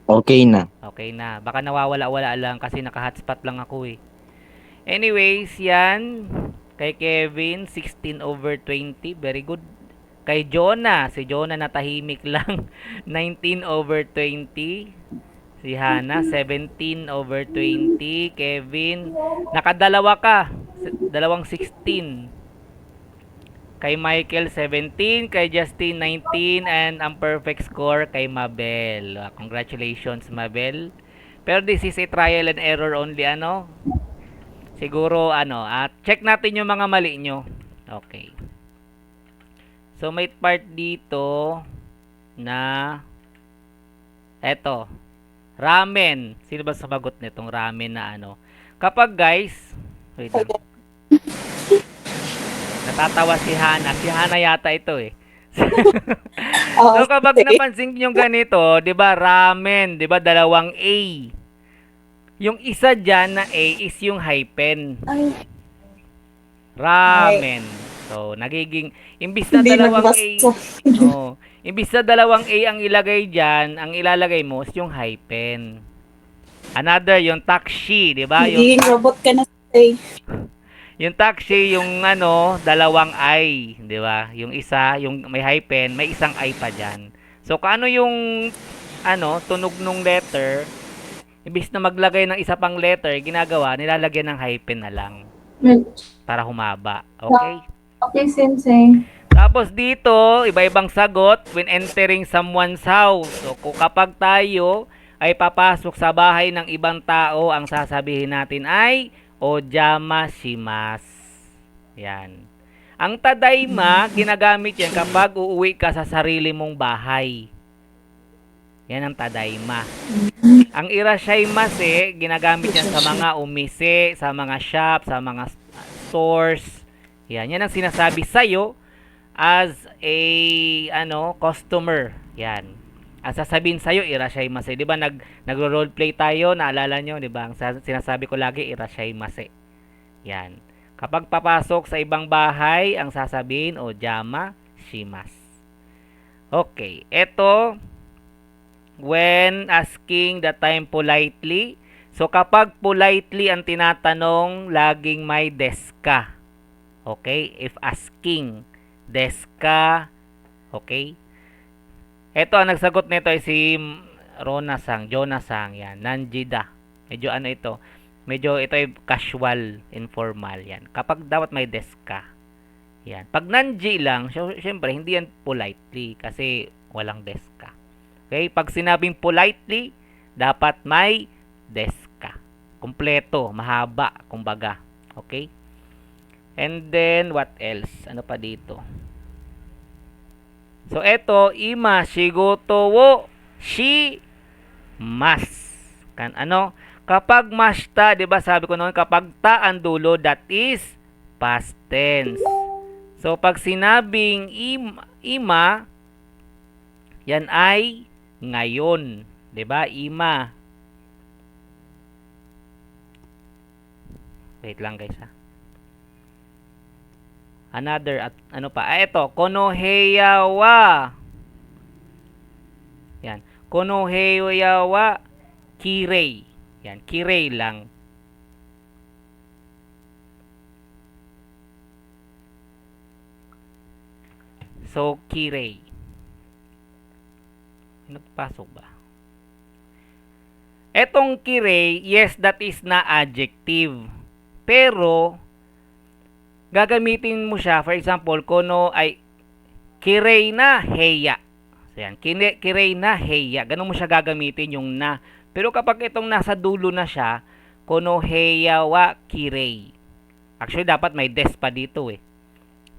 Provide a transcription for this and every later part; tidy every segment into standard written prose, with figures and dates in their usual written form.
Okay na. Okay na. Baka nawawala-wala lang kasi naka-hotspot lang ako eh. Anyways, yan. Kay Kevin, 16/20. Very good. Kay Jonah, si Jonah natahimik lang. 19/20. Si Hana, 17/20. Kevin, nakadalawa ka. Dalawang 16. Kay Michael, 17. Kay Justin, 19. And ang perfect score kay Mabel. Congratulations, Mabel. Pero this is a trial and error only, ano? Siguro, ano, at check natin yung mga mali nyo. Okay. So, may part dito na, eto, ramen. Sino ba sumagot nitong ramen na ano? Kapag guys, wait lang, natatawa si Hana. Si Hana yata ito eh. Oo, So, kapag sige. napansin nyo ganito, di ba, ramen, di ba, dalawang A. Yung isa dyan na A is yung hyphen. Ay, ay, Ramen. So, nagiging, imbis na hindi dalawang A, nagbasa. oh, imbis na dalawang A ang ilagay dyan, ang ilalagay mo is yung hyphen. Another, yung taxi, di ba? Nagiging robot ka na say. Yung taxi, yung ano, dalawang I, di ba? Yung isa, yung may hyphen, may isang I pa dyan. So, kaano yung, ano, tunog nung letter, imbis na maglagay ng isa pang letter, ginagawa, nilalagyan ng hyphen na lang para humaba. Okay? Okay, sensei. Tapos dito, iba-ibang sagot when entering someone's house. So, kung kapag tayo ay papasok sa bahay ng ibang tao, ang sasabihin natin ay Ojama shimasu. Yan. Ang tadaima, ginagamit yan kapag uuwi ka sa sarili mong bahay. Yan ang tadaima. Ang irashaimase, ginagamit yan sa mga umise, sa mga shop, sa mga stores. Yan, yan ang sinasabi sa'yo as a ano customer. Yan. Ang sasabihin sa iyo irashaimase. 'Di ba nagro-roleplay tayo, naalala nyo, 'di ba? Ang sinasabi ko lagi irashaimase. Yan. Kapag papasok sa ibang bahay, ang sasabihin o jama shimas. Okay, eto when asking the time politely. So kapag politely ang tinatanong, laging may desu ka. Okay? If asking, desu ka. Okay? Ito, ang nagsagot nito ay si Rona Sang, Jonah Sang, yan. Nanjida. Medyo ano ito, medyo ito ay casual, informal, yan. Kapag dapat may desk ka, yan. Pag nanji lang, syempre, hindi yan politely kasi walang desk ka. Okay? Pag sinabing politely, dapat may desk ka. Kompleto, mahaba, kumbaga. Okay? And then, what else? Ano pa dito? So, eto, ima shigoto wo shi mas. Kan ano? Kapag mashta, 'di ba? Sabi ko noon kapag ta ang dulo, that is past tense. So, pag sinabing ima, yan ay ngayon, 'di ba? Ima. Wait lang guys ha. Another at ano pa? Ito, konoheya wa. Yan. Konoheya wa kirei. Yan, kirei lang. So, kirei. Nagpasok ba? Etong kirei, yes, that is na adjective. Pero, gagamitin mo siya, for example, kono ay kirei na heya. So, yan, kirei na heya. Ganun mo siya gagamitin yung na. Pero kapag itong nasa dulo na siya, kono heya wa kirei. Actually, dapat may des pa dito eh.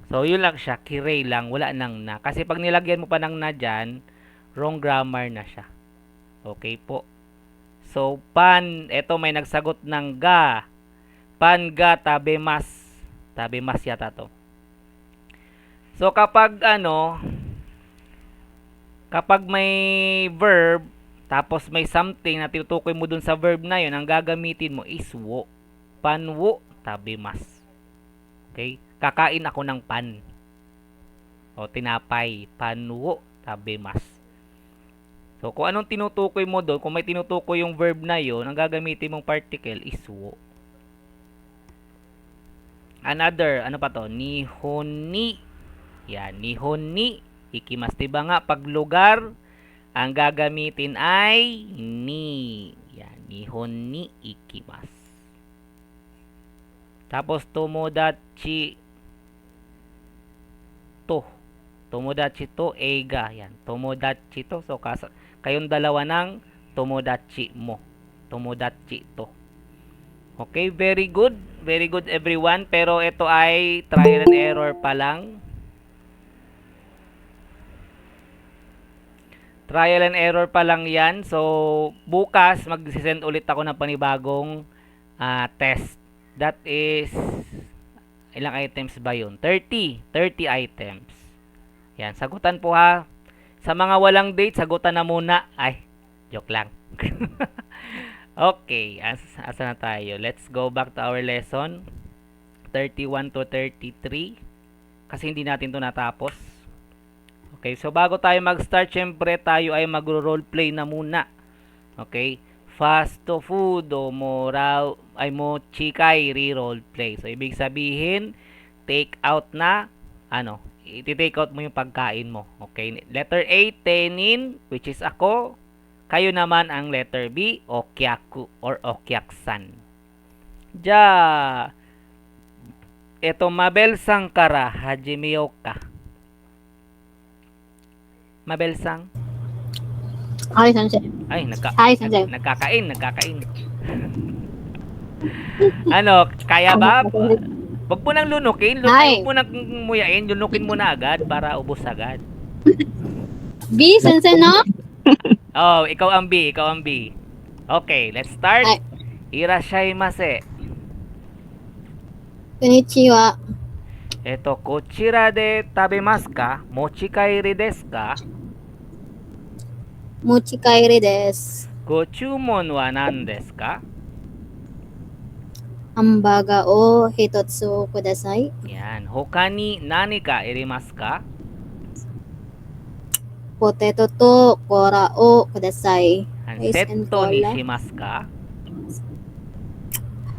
So, yun lang siya. Kirei lang. Wala nang na. Kasi pag nilagyan mo pa ng na dyan, wrong grammar na siya. Okay po. So, pan. Ito may nagsagot ng ga. Pan ga tabemas. Tabemas yata to. So, kapag ano, kapag may verb, tapos may something na tinutukoy mo dun sa verb na yun, ang gagamitin mo is wo. Panwo tabemas. Okay? Kakain ako ng pan. O tinapay. Panwo tabemas. So, So, kung anong tinutukoy mo doon, kung may tinutukoy yung verb na yon, ang gagamitin mong particle is wo. Another, ano pa to? Nihon ni. Yan, nihon ni ikimasu. Diba nga, pag lugar, ang gagamitin ay ni. Yan, nihon ni ikimasu. Tapos, tomodachi to. Tomodachi to, eiga. Yan, tomodachi to. So, kayong dalawa ng tomodachi mo. Tomodachi to. Okay, very good. Very good everyone. Pero ito ay trial and error pa lang. Trial and error pa lang yan. So, bukas mag-send ulit ako ng panibagong test. That is, ilang items ba yun? 30 items. Yan, sagutan po ha. Sa mga walang date, sagutan na muna. Ay, joke lang. Okay, asa na tayo? Let's go back to our lesson. 31 to 33. Kasi hindi natin to natapos. Okay, so bago tayo mag-start, syempre tayo ay magro-roleplay na muna. Okay? Fast to food o mochikairi roleplay. So, ibig sabihin, take out na, i-take out mo yung pagkain mo. Okay? Letter A, tenin, which is ako. Kayo naman ang letter B, okyaku or okyaksan. Ja, eto Mabel-sang kara hajimeyou ka. Mabel-sang? Hi, Sensei. Ay, Hi, Sensei. nagkakain. Ano, kaya ba? Wag mo nang lunukin. Hi. Wag mo nang muyain. Lunukin mo na agad para ubos agad. B, Sensei, no? Oh, ikaw ang B. Okay, let's start. Hi. Irashaimase. Konnichiwa. Eto, kochira de tabemasu ka? Mochikairi desu ka? Mochikairi desu. Gochumon wa nan desu ka? Hamburger o hitotsu kudasai. Yan. Hoka ni nani ka irimasu ka? Potato to cola o kudasai. Han Rice and setto ni cola. shimasu ka?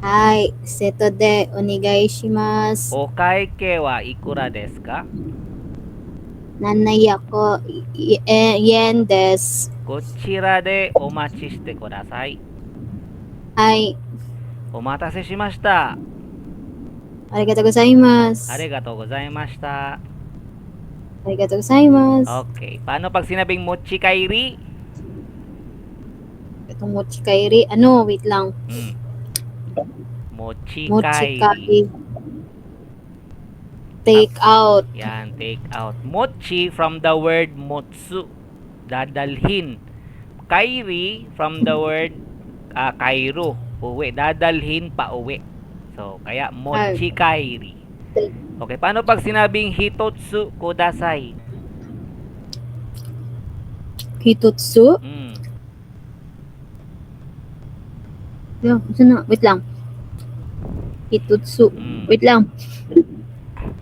Hi, seto de onegai shimasu. O kaike wa ikura desu ka? 700yenです。こちらでお待ちしてください。はい、お待たせしました。ありがとうございます。ありがとうございました。ありがとうございます。 Okay. Paano pag sinabing mochikairi? Itong mochikairi, wait lang. Mochikairi. Mochikairi. Take out. Yan, take out. Mochi from the word motsu. Dadalhin. Kairi from the word kairo. Uwi. Dadalhin pa uwi. So, kaya mochikairi. Okay, paano pag sinabing hitotsu kudasai? Hitotsu. Wait lang. Hitotsu. Wait lang.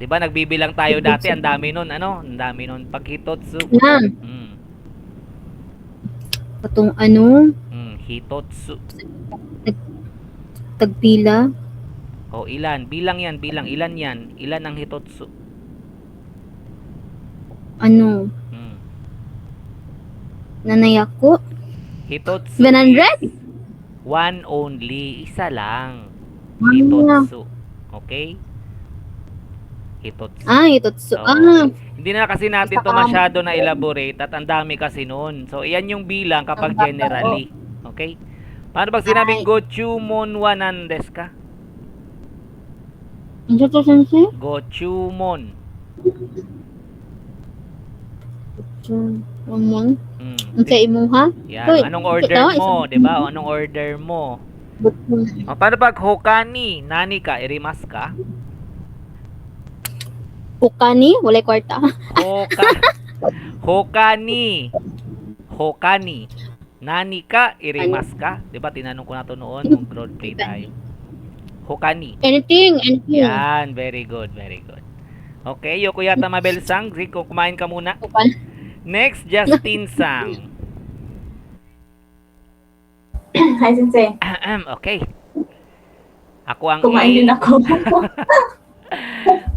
Diba nagbibilang tayo dati, ang dami nun, ang dami nun. Pag hitotsu. Yan. Patong Hitotsu. Tagpila. O, ilan? Bilang yan, ilan yan? Ilan ang hitotsu? Nanayako. Hitotsu 100? is one only. Isa lang. Ah. Hitotsu. Okay? Hitotsu. Hitotsu. So, hindi na kasi natin to masyado na elaborate at ang dami kasi noon. So, iyan yung bilang kapag generally. Okay? Paano pag sinabing gochumon wa nan desu ka? Ano to, Sensei? Gochumon. Umon. Sa imuha? Yan. Hoy, Anong order mo? Diba? O, anong order mo? O, paano pag hokani? Nani ka? Irimasu ka? Hokani? Walay kwarta. Hokani. Nani ka? Irimasu ka? Diba? Tinanong ko na to noon nung roleplay tayo. Hokani. Anything. Yan. Very good. Okay. Yoko yata Mabel-sang. Sige, kumain ka muna. Next, Justin Sang. Hi, Sensei. Okay. Ako ang Kumain din A. ako.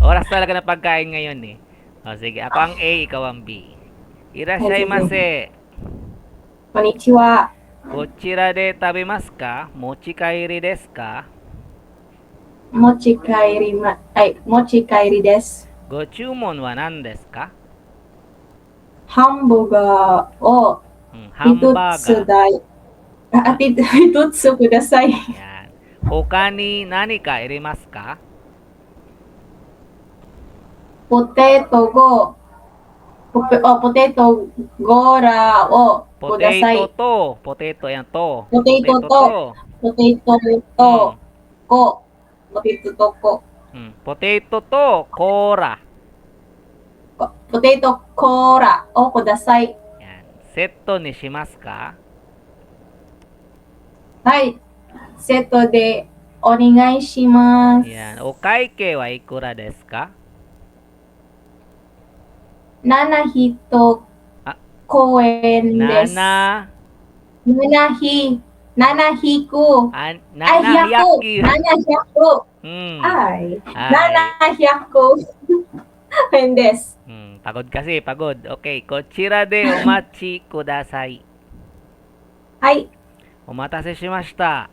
Oras talaga ng pagkain ngayon eh. O sige, ako ang A, ikaw ang B. Hi, Sensei. Irashaimase. Konnichiwa. Kochira de tabemasu ka? Mochi kairi desu ka? Mochi kairi desu. Gochumon wa nan desu ka? ハンバーガーを Hambaga. 一つください。 Yan. Hoka ni nani ka irimasu ka? ポテトゴーラをください。 Potato to. Potato yan to. Potato to. ポテトとご。ポテトとご。 Potato to. Kora. ポテトコーラをください。 Yan. Setto ni shimasu ka? はい。セットでお願いします。 Yan. O kaike wa ikura desu ka? 700円です。700。700. はい。Ay. 700円です。 Pagod kasi, pagod. Okay, kochira de omachi kudasai. はい。Omatase shimashita.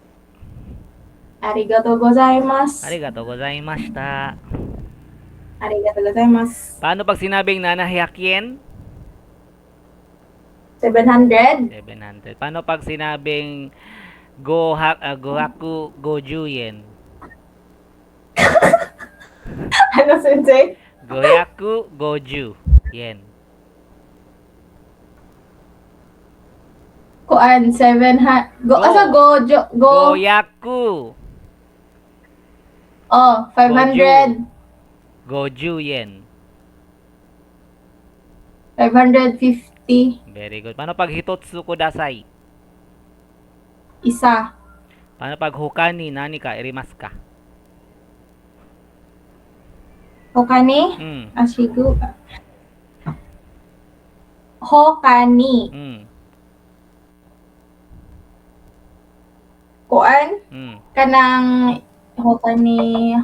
ありがとうございます。 Arigatou gozaimashita. ありがとうございます。 Paano pag sinabing 700 yen? 700。 700. Paano pag sinabing gohaku 50 yen? 先生。 Goyaku 50 yen. 700。Goyaku 500。 50 yen. 550。 Very good. Paano pag hitotsu kudasai? isa。 Paano pag hukani nani ka irimasu ka? 他に、他に、kuan, kanang hoka ni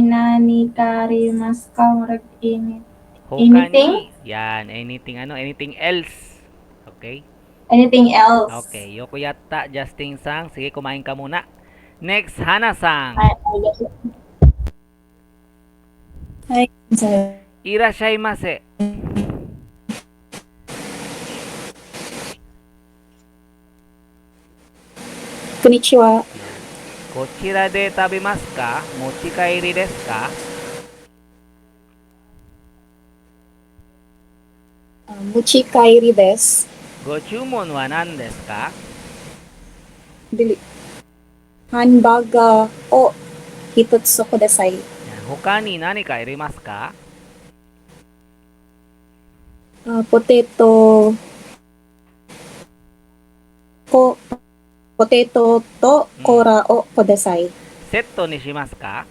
nani karimasu ka murag init. Anything? Yan, anything anything else. Okay? Anything else? Okay, Yokoyata, Justin Sang. Sige, kumain ka muna. Next, Hana Sang. Hi, sir. Irashaimase. Konnichiwa. Kochira de tabemasu ka? Mochi kairi desu ka? Mochi kairi desu. Gochumon wa nan desu ka? Dili. Hanbaga o hitotsu kudasai. Yan. Hukani nani ka irimasu ka? Potato to kora o kudasai. Setto ni shimasu ka?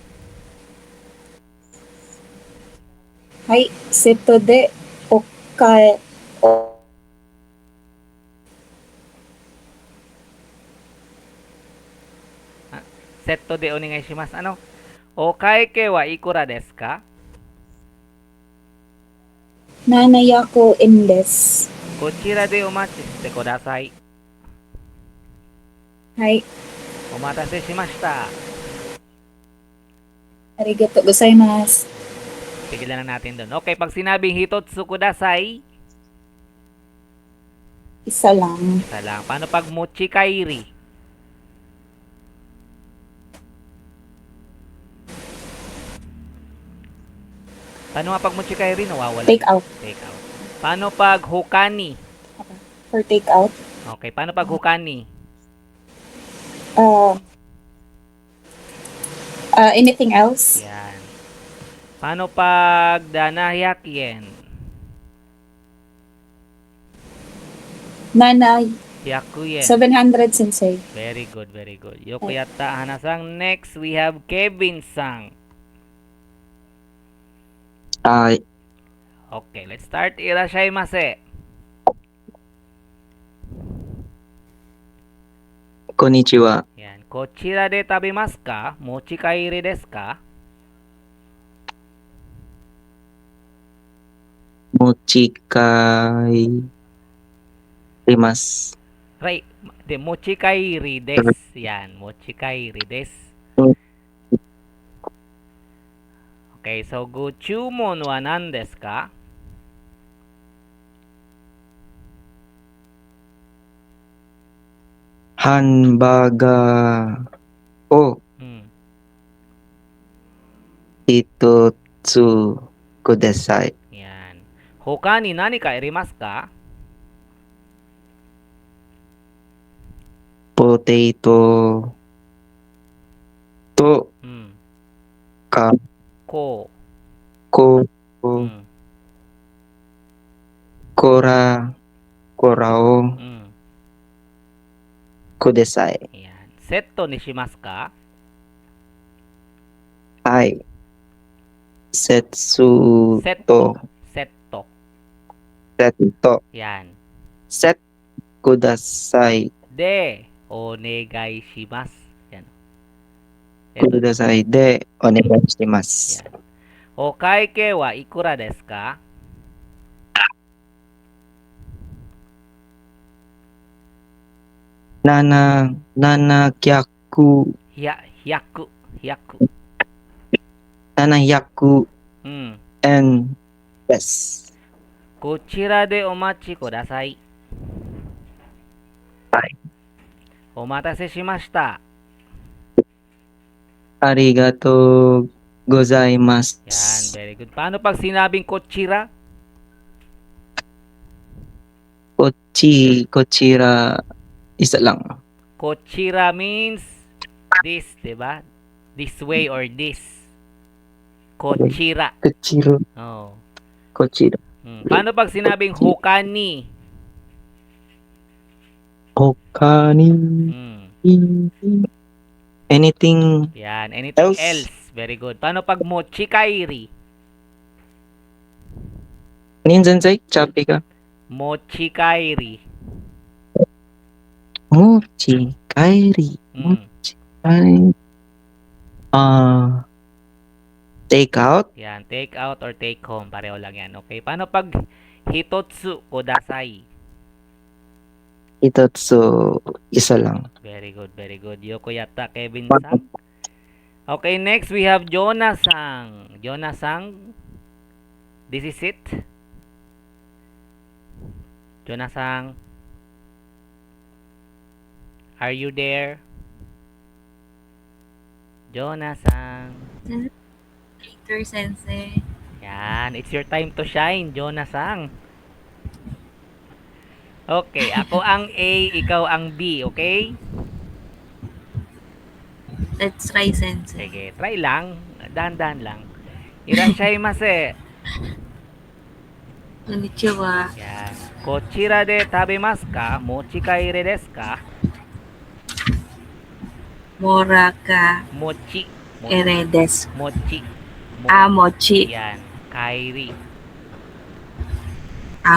Hai, seto de okai o Setto de onegai shimasu. Ano? O kaike wa ikura desu ka? nanayako in desu. Kochira de omachi shite kudasai. Hai, Omatase shimashita. arigato gozaimasu. Tigilan na natin doon. Okay, pag sinabing hitotsu kudasai, Isa lang. isa lang. Paano pag mochi kairi? Paano nga pag mochi kairi? Nawawala. Take out. Take out. Paano pag hukani? For take out. Okay, paano pag hukani? Anything else? Yan. Paano pag danahyak yen? Nanay, Hyaku yen. 700 sensei. Very good, very good. Yokoyata Hana-sang. Next, we have Kevin-sang. Okay, let's start. Irashaimase. konnichiwa. Yan. Kochira de tabemasu ka? Mochi kairi desu ka? Mochi kairimasu. Right. De, mochi kairi desu. Yan. Mochi kairi desu. Okay, so gochumon wa nan desu ka? Hamburger o Hmm. hitotsu kudasai. Yan. Hoka ni nani ka irimasu ka? Potato to Hmm. ka Ko. ko Hmm. korao Hmm. kudasai. Yan. Setto ni shimasu ka? Hai. Setsu Setto. to Setto. setto Yan. set kudasai. De, onegai shimasu. Yan. Ito. Kudasai de onegai shimasu. Yan. O kaike wa ikura desu ka? Nanakyaku Hyaku. Hyaku. 700 Hmm. yen desu. こちらでお待ちください。はい。お待たせしました。 Arigatou gozaimasu. Yan, very good. Paano pag sinabing kochira? Kochira, isa lang. Kochira means this, di ba? This way or this. Kochira. Oh. Kochira. Paano pag sinabing hokani? Hokani. Anything Yan, anything else? else. Very good. Paano pag mochi kairi? Ninzansai, chapi ka. Mochi kairi. Mochi kairi. Mochi kairi. Take out. Yan, take out or take home. Pareho lang yan. Okay. Paano pag hitotsu kudasai? Hitotsu, isa lang. Very good, very good. Yoko yata, Kevin Sang. Okay, next we have Jonah Sang. Jonah Sang, this is it. Jonah Sang, are you there? Jonah Sang. Later, sensei. Yan, it's your time to shine, Jonah Sang. Okay, ako ang A, ikaw ang B, okay? Let's try, sensei. Sige, try lang. Dahan-dahan lang. Irashaimase. Konnichiwa. Yan. Kochira de tabemasu ka? Mochi kaire desu ka? Mora ka Mochi. ere desu. Mochi. Mochi. Yan. Kairi.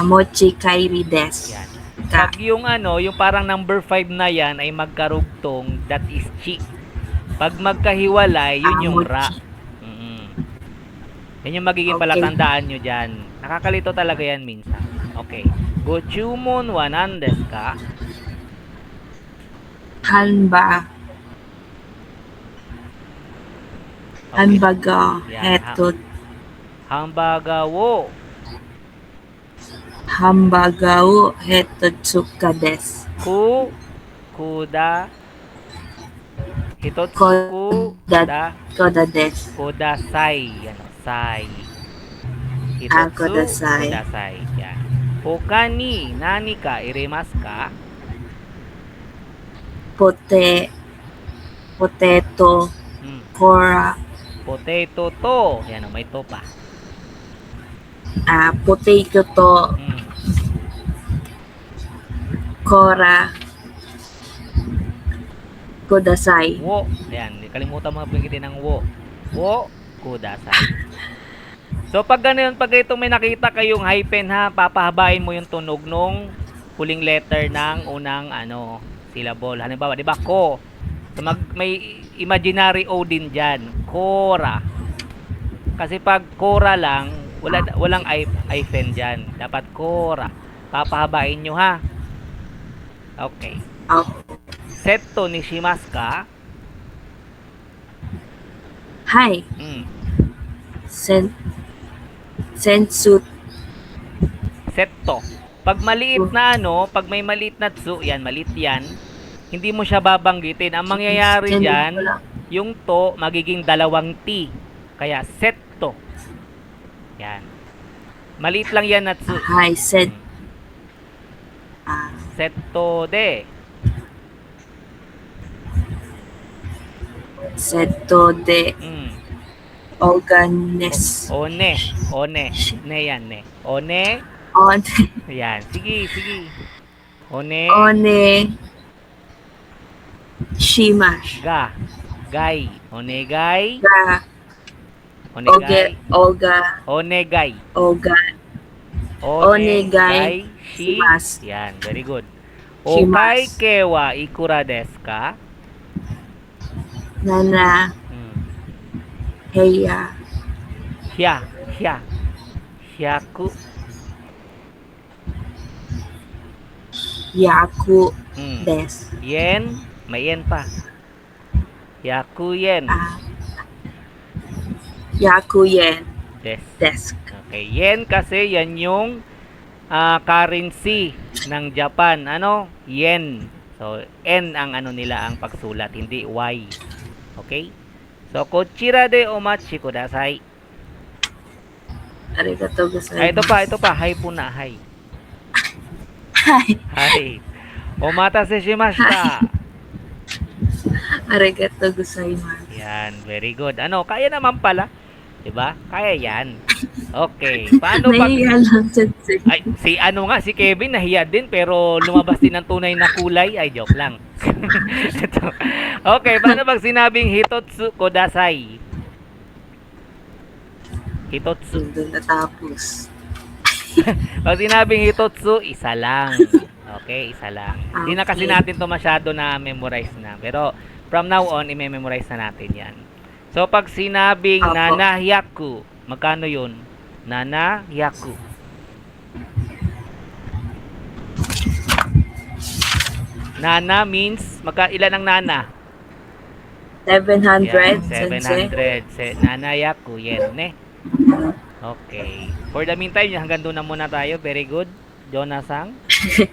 Mochi kairi desu. Yan. Ka. Pag yung ano, yung parang number 5 na yan ay magkarugtong, that is chi. Pag magkahiwalay, yun yung ra. Yan yung magiging palatandaan nyo dyan. Nakakalito talaga yan minsan. Okay. Gochumon wa nan desu ka? Hanba. Okay. Hanbaga. Yan. Heto. Hambaga wo. Hambaga wo hetotsuka desu. Kuda. Hitotsuku. Koda desu. Kudasai. Yan. Sai. Kudasai. Kudasai. Yan. Hoka ni nani ka irimasu ka? Potato. Kora. Potato to. Yan, may to pa. Potato to. Kora. Kudasai. Wo. Yan, kalimutan mo banggitin ng wo. Wo. Kudasai. So, pag ganun, pag ito may nakita kayong hyphen ha, papahabain mo yung tunog nung huling letter ng unang syllable. Halimbawa, 'di ba, ko. So may imaginary O din diyan. Kora. Kasi pag kora lang, walang hyphen diyan. Dapat kora. Papahabain nyo ha. Okay. Opo. Setto ni shimasu ka? Hi. Sensu. Setto. Pag maliit na pag may maliit na tsu, yan, maliit yan, hindi mo siya babanggitin. Ang mangyayari diyan, yung to magiging dalawang T. Kaya setto. Yan. Maliit lang yan na tsu. Hi, Setto de. Seto de Oganes. One. Ne yan, ne. One. One. Yan. Sige. One. One. Shimash. Ga. Gai. Onegai. Ga. Onegai. Onegai. Onegai. Onegai. Shi. Shimasu. Yan. Very good. Shimasu. Okai kewa ikura desu ka? Nana. Heya. Hyaku. Yaku. Des. Yen. May yen pa. Hyaku yen. Yaku yen. Desk. Okay. Yen kasi yan yung currency ng Japan. Ano? Yen. So, N ang nila ang pagsulat, hindi Y. Okay? So, kochira de omachi kudasai. Arigatou gozaimasu. Ito pa. Hi po na. Hi. Hi. Hi. Omatase shimashita. Arigatou gozaimasu. Yan. Very good. Kaya naman pala. Diba? Kaya yan. Okay. Paano pag... Nahiya lang, Sensei. Ay, si Kevin nahiya din pero lumabas din ng tunay na kulay. Ay, joke lang. Ito. Okay, paano pag sinabing hitotsu kodasai? Hitotsu. Doon natapos. Pag sinabing hitotsu, isa lang. Okay, isa lang. Hindi na kasi natin to masyado na memorize na. Pero from now on, i-memorize na natin yan. So, pag sinabing Apo. nanahyaku, magkano yun? Nanahyaku. Nana means, ilan ang nana? 700, Yan, Sensei. 700. Nanahyaku, yen, ne? Okay. For the meantime, hanggang doon na muna tayo. Very good. Jonasang.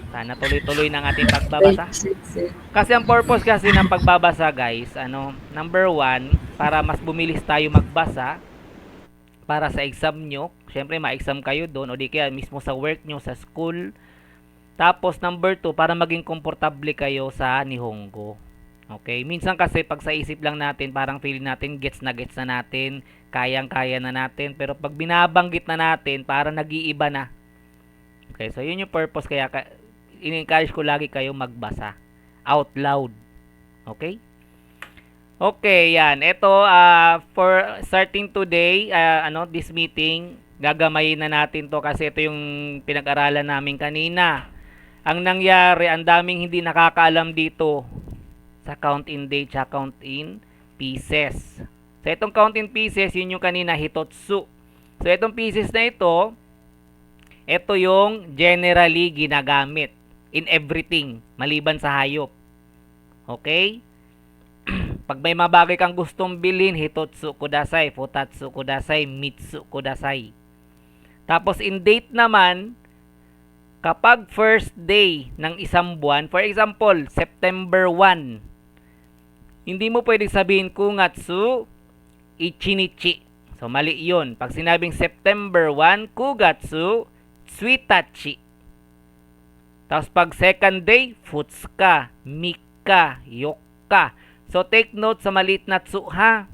Sana tuloy-tuloy ng ating pagbabasa. Sensei. Kasi ang purpose kasi ng pagbabasa, guys, number 1, para mas bumilis tayo magbasa para sa exam nyo. Syempre, ma-exam kayo doon o di kaya mismo sa work nyo, sa school. Tapos, number 2, para maging komportable kayo sa Nihongo. Okay? Minsan kasi, pag sa isip lang natin, parang feeling natin, gets na natin, kayang-kaya na natin. Pero pag binabanggit na natin, parang nag-iiba na. Okay? So, yun yung purpose. Kaya, in-encourage ko lagi kayo magbasa. Out loud. Okay? Okay, yan. Ito, for starting today, this meeting, gagamayin na natin to kasi ito yung pinag-aralan namin kanina. Ang nangyari, ang daming hindi nakakaalam dito sa count in days, sa count in pieces. So, itong count in pieces, yun yung kanina, hitotsu. So, itong pieces na ito yung generally ginagamit in everything, maliban sa hayop. Okay? Pag may mabagay kang gustong bilhin, hitotsu kudasai, futatsu kudasai, mitsu kudasai. Tapos in date naman, kapag first day ng isang buwan, for example, September 1, hindi mo pwedeng sabihin kugatsu ichinichi. So mali yun. Pag sinabing September 1, kugatsu suitachi. Tapos pag second day, futsuka, mika, yokka. So take note sa maliit na tsu ha.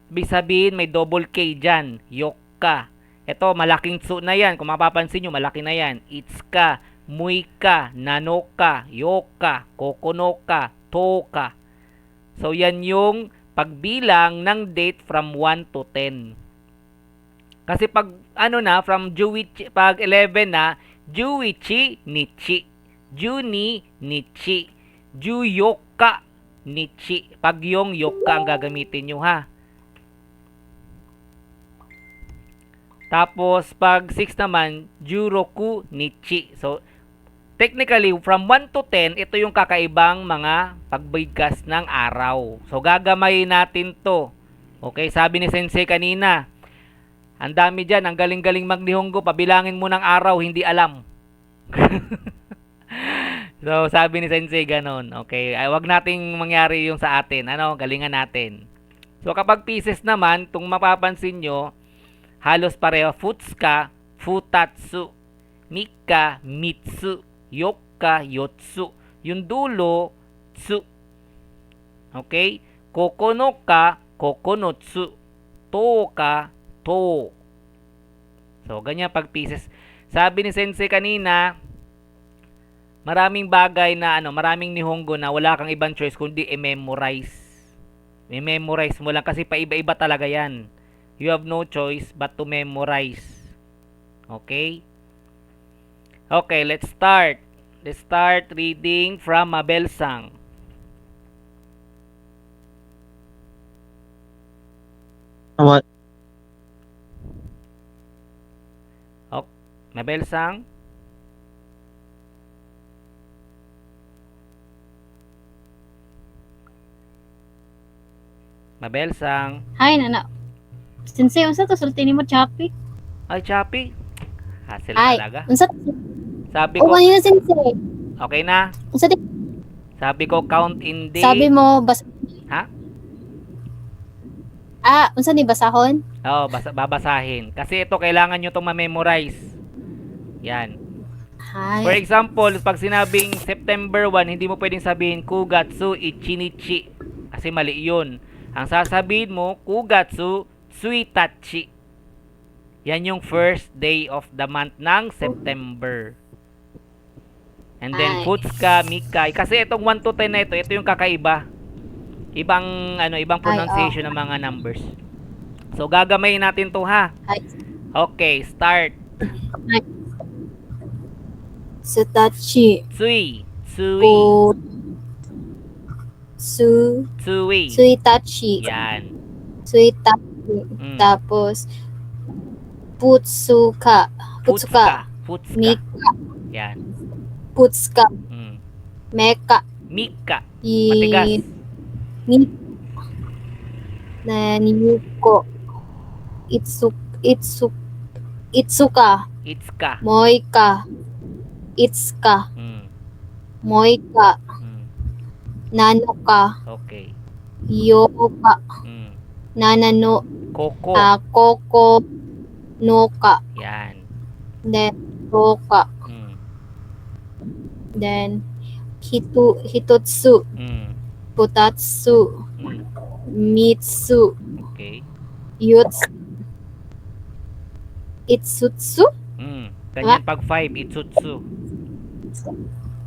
Ibig sabihin may double K dyan. Yokka. Ito malaking tsu na yan. Kung mapapansin nyo, malaki na yan. Itsuka, muika, nanoka, yoka, kokonoka, toka. So yan yung pagbilang ng date from 1 to 10. Kasi pag from Juichi, pag 11 na, Juichi, Nichi. Juni, Nichi. Ju yoka nichi. Pag yung yoka ang gagamitin nyo, ha. Tapos, pag 6 naman, juroku nichi. So, technically, from 1 to 10, ito yung kakaibang mga pagbigkas ng araw. So, gagamayin natin to. Okay, sabi ni Sensei kanina, ang dami dyan, ang galing-galing magnihongo, pabilangin mo ng araw, hindi alam. So, sabi ni Sensei ganon. Okay, ay, wag nating mangyari yung sa atin. Ano, galingan natin. So, kapag pieces naman, kung mapapansin nyo, halos pareho. Futsuka, futatsu. Mika, mitsu. Yoka, yotsu. Yung dulo, tsu. Okay? Kokonoka, kokonotsu. Toka, to. So, ganyan pag pieces. Sabi ni Sensei kanina, maraming bagay na maraming nihongo na wala kang ibang choice kundi i-memorize. I-memorize mo lang kasi paiba-iba talaga 'yan. You have no choice but to memorize. Okay? Okay, let's start. Let's start reading from Mabelsang. What? Okay, Mabelsang. Mabelsang. Hi, nana. Sensei, unsa to sulti nimo Chapi? Ay, Chappy. Hassle Ay, talaga. unsa? Sabi O ko, kanina Sensei. okay na. Unsa di? Sabi ko, count in day. Sabi mo Ha? unsa ni basahon? Oo, babasahin. Kasi ito, kailangan nyo itong ma-memorize. Yan. For Hi. example, pag sinabing September 1, hindi mo pwedeng sabihin Kugatsu Ichinichi. Kasi mali yun. Ang sasabihin mo, Kugatsu Suitachi. Yan yung first day of the month ng September. And then, Ay. Futsuka, Mika. Kasi itong 1 to 10 na ito yung kakaiba. Ibang pronunciation ng mga numbers. So, gagamayin natin to, ha? Hi. Okay, start. Sutachi. Tsui. Tsui. O Tsui. Suitachi. Yan. Suitachi. Mm. Tapos Putsuka. Futsuka. Futsuka. Mika. Yan. Putsuka. Mm. Meka. Mika. Matigas. Niyuko. Itsuka. Itsuka. Moika. Itsuka. Mm. Moika. Mm. Nanoka. Okay. Yoka. Mm. Nanano. Koko. Koko. Noka. Yan. Then Roka. Mm. Then Hitotsu. Mm. Futatsu. Mm. Mitsu. Okay. Itsutsu. Mm. Ganyan pag 5, Itsutsu.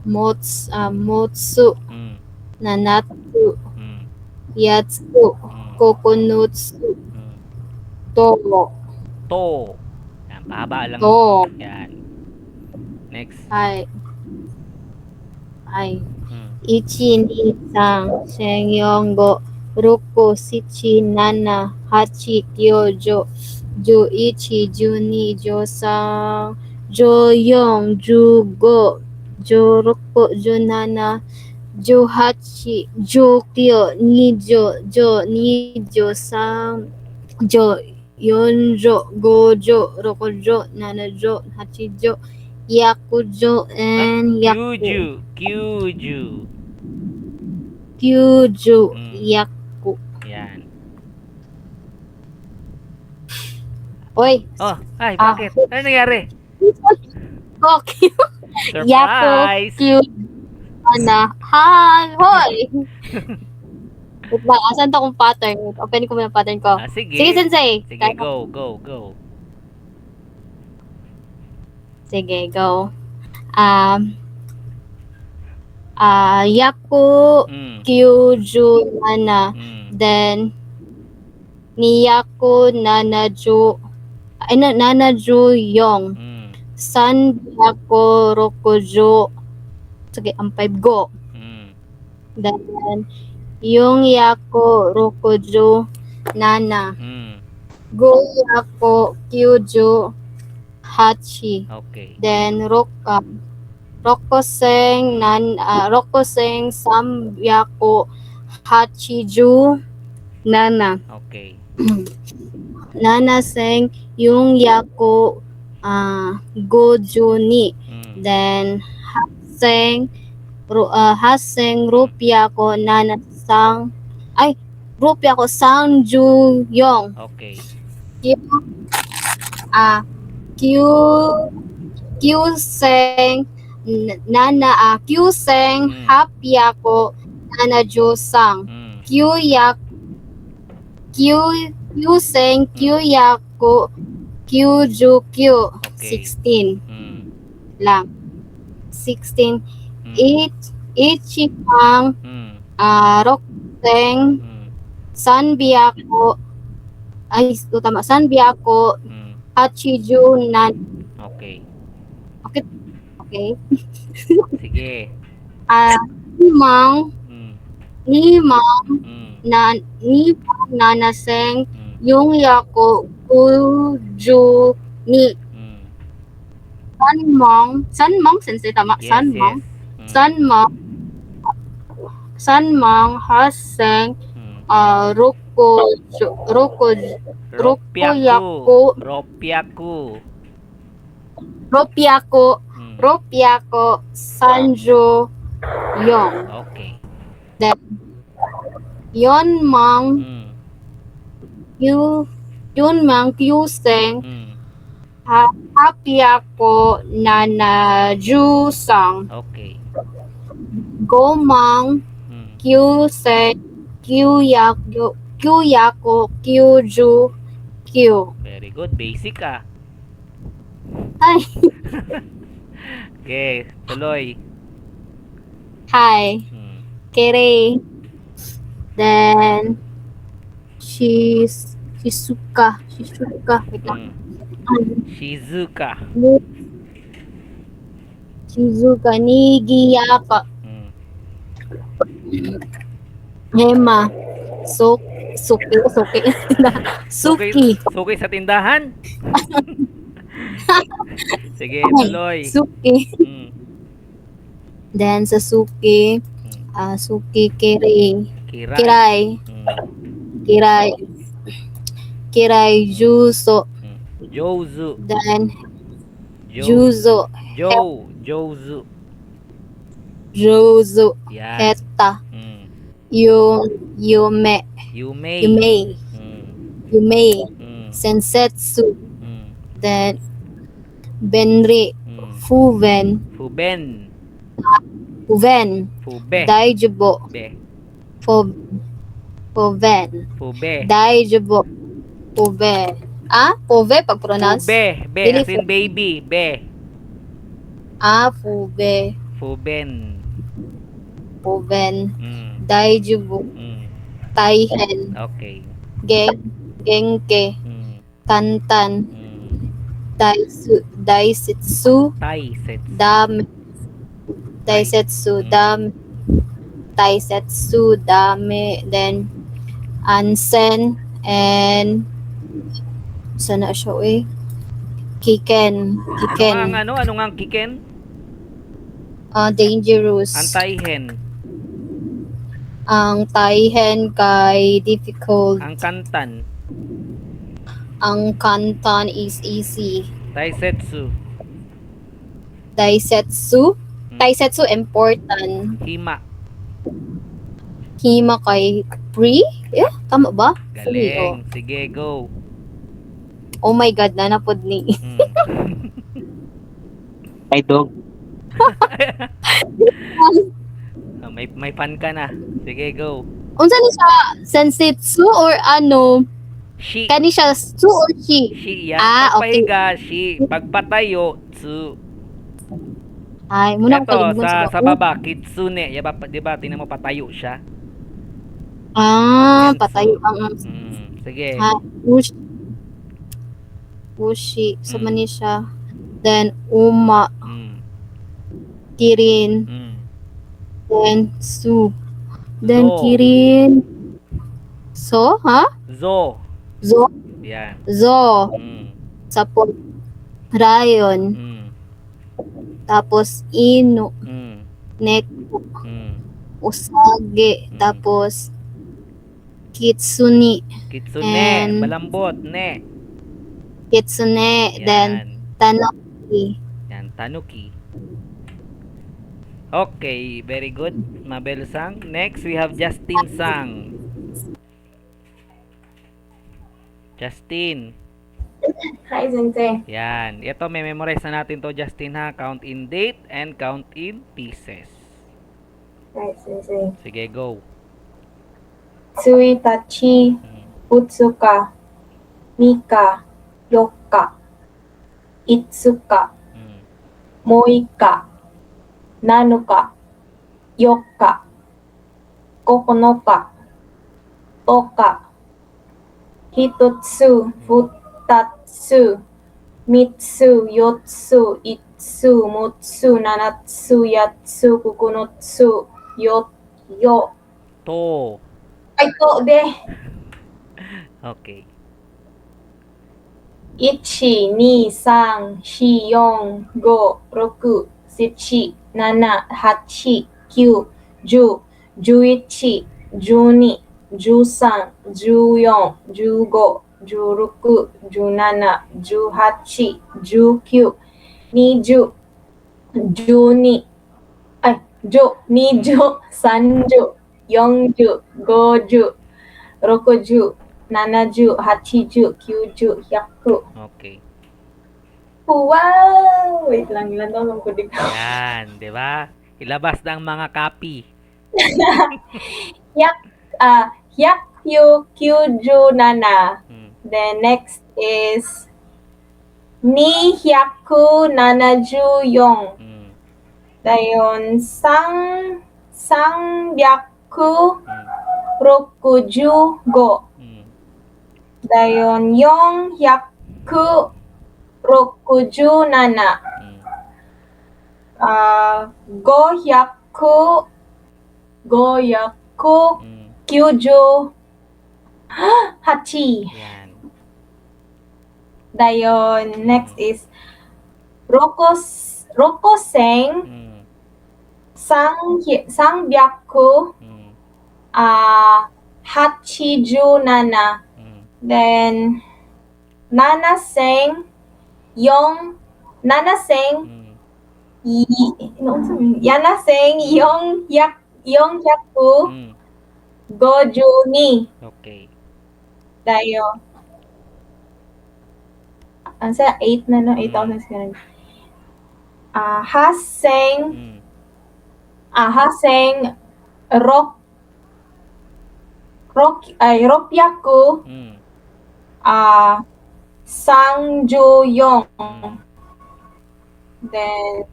Motsu. Mm. Nanatsu. Mm. Yatsu. Mm. Kokonotsu. Mm. To. To. Yan, pahaba lang. To. Yan. Next. Ay. Mm. 1, 2, 3, 4, 5, 6, 7, 8, 9, 10, 11, 12, 13, 14, 15, 16, 17, 18, 19, 20, 23, 24, 25, 26, 27, 28, Yakujo and Yaku. Kyuju. Kyuju. Mm. Yaku. Yan. Oy. Oh, ay, bakit? Ano nangyari? Okay. Surprise! Yaku. Ana. Hi. Hoy. Wait lang. Asan to kong pattern? Open ko muna pattern ko. Sige. Sige, Sensei. Sige, go. Sige, go. Yaku. Mm. Kyuju. Nana. Mm. Then, Niyaku Nanaju. Nanaju Yong. Mm. San Yaku Rokuju. Sige, ang 5 go. Mm. Then, yung yako rokojo nana. Mm. Go yako kyujo hachi. Okay. Then, rokoseng samyako hachiju nana. Okay. Nana seng yung yako gojo ni. Mm. Then, haseng rupya ko rupya ko sangju yong. Okay. Q Seng Q Seng Mm. hapya ko nana jo sang. Mm. Q Seng Q yako Q ju Q. Okay. 16 Mm. lang. 16 Mm. Ichimang Mm. Rokseng Mm. Sanbiako Sanbiako Mm. Hachiju Nan. Okay. Okay. Sige. Limang Mm. Mm. nanaseng Mm. yung yako uju ni Mm. sanmang sensei tama Yes, sanmang yes. Mm. sanmang haseng Mm. Ropyaku. ropyako Mm. sanjo yong. Okay. Then yon mang Mm. kyuseng Mm. hapyako nanajusang Okay. gomang Mm. kyuseng kyuyako kyuju kyu. Very good. Basic ah. Ay, Okay. Tuloy. hi, Mm. kere. Then Shizuka. Wait lang. Mm. Shizuka. Shizuka Nigiyaka. Mm. Hema. Suki. Suki. Suki sa tindahan? Sige, tuloy. Suki. Mm. Then sa Suki, Mm. Suki Kirai. Kiray. Kirai. Mm. Kirai Juso. Mm. Jouzu. Then Jouzu. Juzo. Jouzu. Juzo. Yan. Heta. Mm. Yume. Yumei. Yumei. Mm. Yumei. Mm. Sensetsu. Mm. Then Benri. Mm. Fuven. Fuben. Fube. Daijibo. Be. Fuven. Fube. Daijibo. Fuve. Fuve pag pronounce? Fube. Be Dili as in baby. Be. Fuve. Fuben. Fuven. Mm. Daijibo. Mm. Taihen. Okay. Genke. Mm. Tantan. Mm. Daisitsu. Taisetsu. Dame. Daisetsu. Mm. Dame. Taisetsu. Dame. Then Ansen. And sana siya Kiken. Ano nga ang kiken? Dangerous. Antaihen. Ang Taihen kay difficult. Ang kantan. Ang Kantan is easy. Taisetsu. Daisetsu. Mm. Daisetsu important. Hima. Hima kay free? Yeah, tama ba? Free, Galing. Sige, go. Oh my God, nanapod ni. Mm. Ay, dog. May pan ka na. Sige, go. Unsa ni siya? Sensetsu or ano? Shi. Kani siya su or shi? Shi yan. Okay. Pagpahiga, shi. Pagpatayo, tsu. Ay, muna ko Ito, kalimon sa baba, kitsune. Di ba, tingnan mo patayo siya. Sensu. Patayo ang Sige. Ushi. Sa Mm. mani siya. Then, Uma. Mm. Kirin. Mm. Then, Su. Then Zo. Kirin. So, ha? Zo. Zo. Yan. Zo. Mm. Tapos, Rayon. Mm. Tapos, Inu. Mm. Neko. Mm. Usage. Mm. Tapos, Kitsune. Kitsune. And- Malambot. Ne. Kitsune. Then, Yan. Tanuki. Yan. Tanuki. Okay. Very good. Mabel Sang. Next, we have Justin Sang. Justin. Hi, Sensei. Yan. Ito, may memorize na natin to, Justin, ha? Count in date and count in pieces. Hi, Sensei. Sige, go. 1日、Mm. 2日、3日、4日、5日、 Mm. 6日、7日、4日、9日、10日、1つ、2つ、3つ、4つ、5つ、6つ、7つ、8つ、9つ、よ、To. ay to de. Okay. 1、2、3、4、4、5、6、7、7、8、9、10、11、12、13、14、15、16、17、18、19、20、12、ay, 20、30、40、50、60、70、80、90、100. Okay. Wow! Wait lang, ilan daw ang kudig ko? Yan, 'di ba? Ilabas na ang mga copy. Hyakyu kyuju nana. Mm. Then next is ni hyaku nanaju Mm. Dayon sangbyaku Mm. rokuju go. Mm. Dayon yong hyaku rokuju nana. Mm. Gohyaku Mm. kyuju hachi. Yan. Dayon next is rokoseng Mm. sangbyaku Mm. hachiju nana. Mm. Then nanaseng Mm. yanaseng yongyaku Mm. goju ni. Okay. Dayo. Ang sa 8 na no, 8,000 ganun. Haseng Mm. haseng ropyaku Mm. sangjuyong. Mm. Then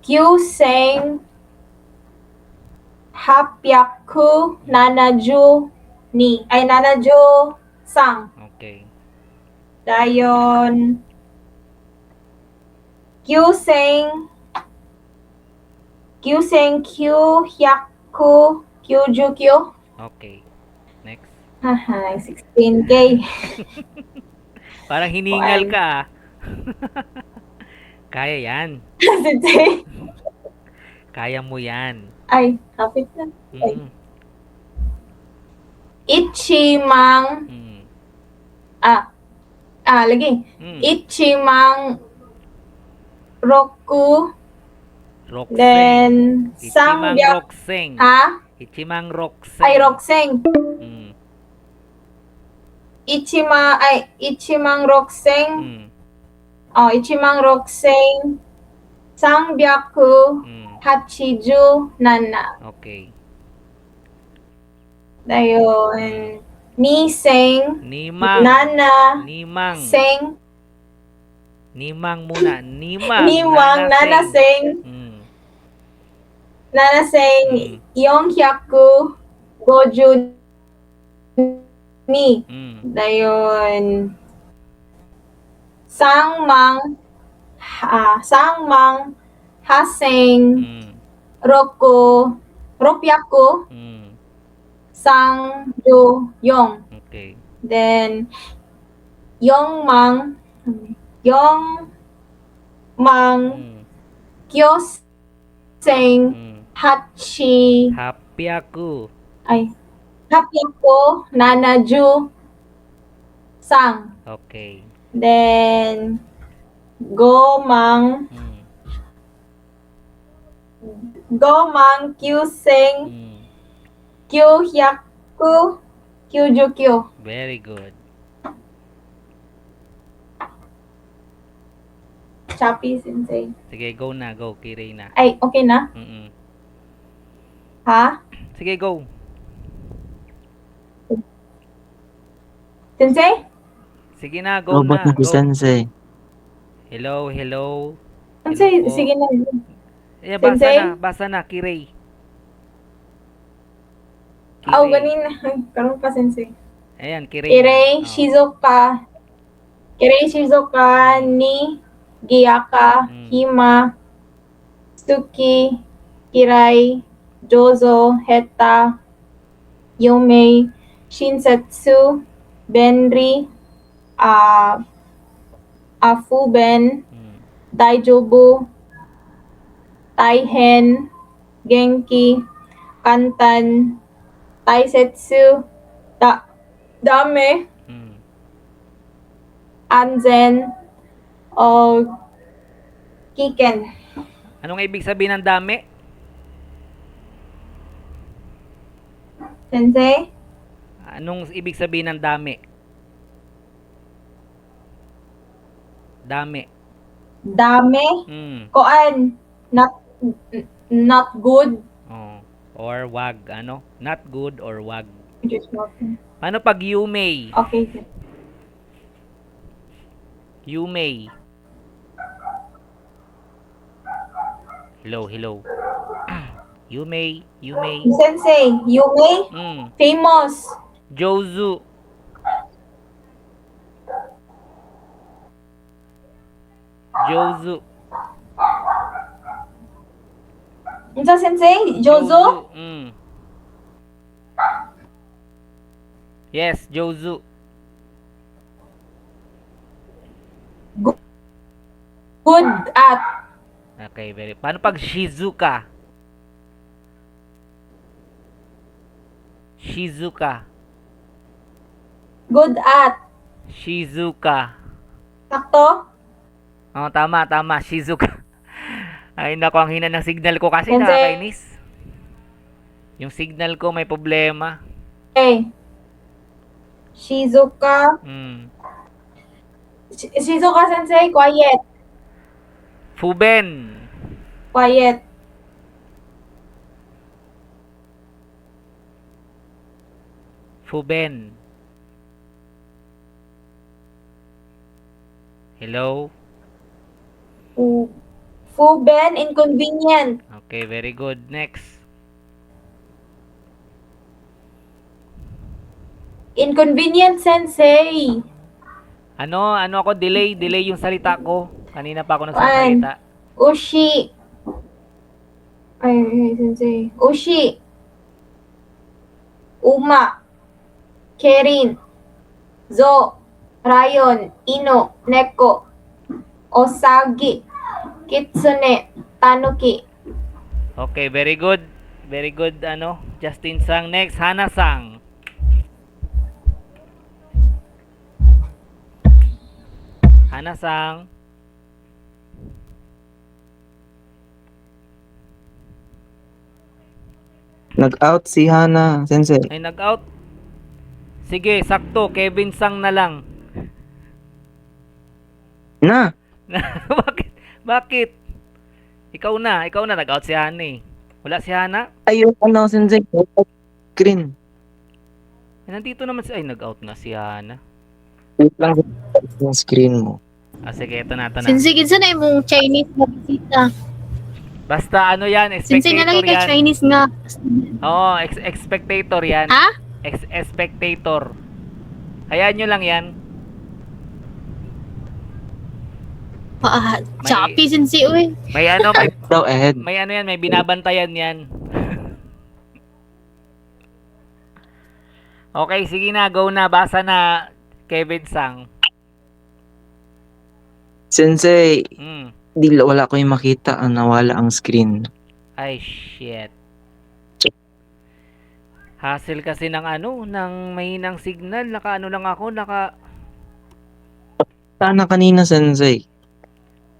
kyuseng hapyaku nanaju sang. Okay. Dayon kyuseng hyaku kyujukyo. Okay. Next. Haha, 16K. Parang hiningal ka. Ah. Kaya yan. Kaya mo yan. Ay, kapit na. Mm. Ichimang Mm. lagi. Mm. Ichimang roku. Rokseng. Then Ichimang sangbyak. rokseng. Ichimang rokseng. Ay, rokseng. Mm. Ichimang rokseng. Mm. Ichimang rokseng. Sangbyaku Mm. hachiju nana. Okay. Dayon niseng Nimang. nana Nimang. seng Nimang muna. Nimang. nanaseng Mm. nanaseng Mm. yonghyaku goju ni. Mm. Dayon sangmang haseng Mm. roku Ropyaku, Sang Jo Yong. Okay. Then Yong Mang Kyoseng Hachi Hapyaku. ay Hapyaku Nanaju Sang. Okay. Then Gomang Kyuseng Kyuhyaku Kyujukyu. Very good. Choppy sensei. Sige, go na. Go, Kirei na. Ay, okay na? Ha? Sige, go. Sensei? Sige na, go Robot na. na si Go. Sensei. Hello, hello. Sensei, Hello po. sige na. Eh, basa Sensei? na. Basa na, Kirei. Aw, ganina. Karoon pa, sensei. Ayan, Kirei. Kirei Oh. Shizuka ni Giyaka Hima Suki Kirai Jozo Heta Yomei Shinsetsu Benri Afuben Daijobu Taihen Genki Kantan Taisetsu Dame Anzen o Kiken. Anong ibig sabihin ng dami? Sensei? Anong ibig sabihin ng dami? Dami. Dami? Koan? Not good? Oh. Or wag, ano? Not good or wag. Just nothing. Paano pag you may? Okay. You may. Hello, hello. You may. Sensei, Yume? Famous. Jozu. Unsa sensei? Jozo? Yes, Jozu. Good at. Okay, Paano pag Shizuka? Good at. Shizuka. Sakto? Oh, tama. Shizuka. Ay, naku, ang hina ng signal ko kasi Sensei. nakakainis. Yung signal ko may problema. Okay. Shizuka. Shizuka sensei, quiet. Fuben. Quiet. Hello? Fuben, inconvenient. Okay, very good. Next. Inconvenient sensei. Ano ako? Delay yung salita ko. Kanina pa ako nagsasalita. Ushi. Ay, sensei. Ushi. Uma. Kerin. Zo. Rayon. Ino. Neko. Osagi. Kitsune. Tanuki. Okay, very good. Justin Sang. Next, Hana Sang. Nag-out si Hana, Sensei. Ay, nag-out. Sige, sakto. Kevin Sang na lang. Na! Bakit? Ikaw na. Nag-out si Hana eh. Wala si Hana? Ayun, Sensei. Screen. Nandito naman ay, nag-out nga si Hana. Wait lang yung screen mo. Sige, ito na. Sensei, kinsa na yung Chinese na bisita? Basta yan, Sensei, spectator nalagi ka yan. Chinese nga. Oo, spectator yan. Ha? Spectator. Hayaan nyo lang yan. Choppy, Sensei, uy. May Daw ahead. may binabantayan yan. Okay, sige na, go na. Basa na, Kevin Sang. Sensei, Hmm. wala ko yung makita. Nawala ang screen. Ay, shit. Hassle kasi ng ng mahinang signal. Naka lang ako, Sana kanina, Sensei.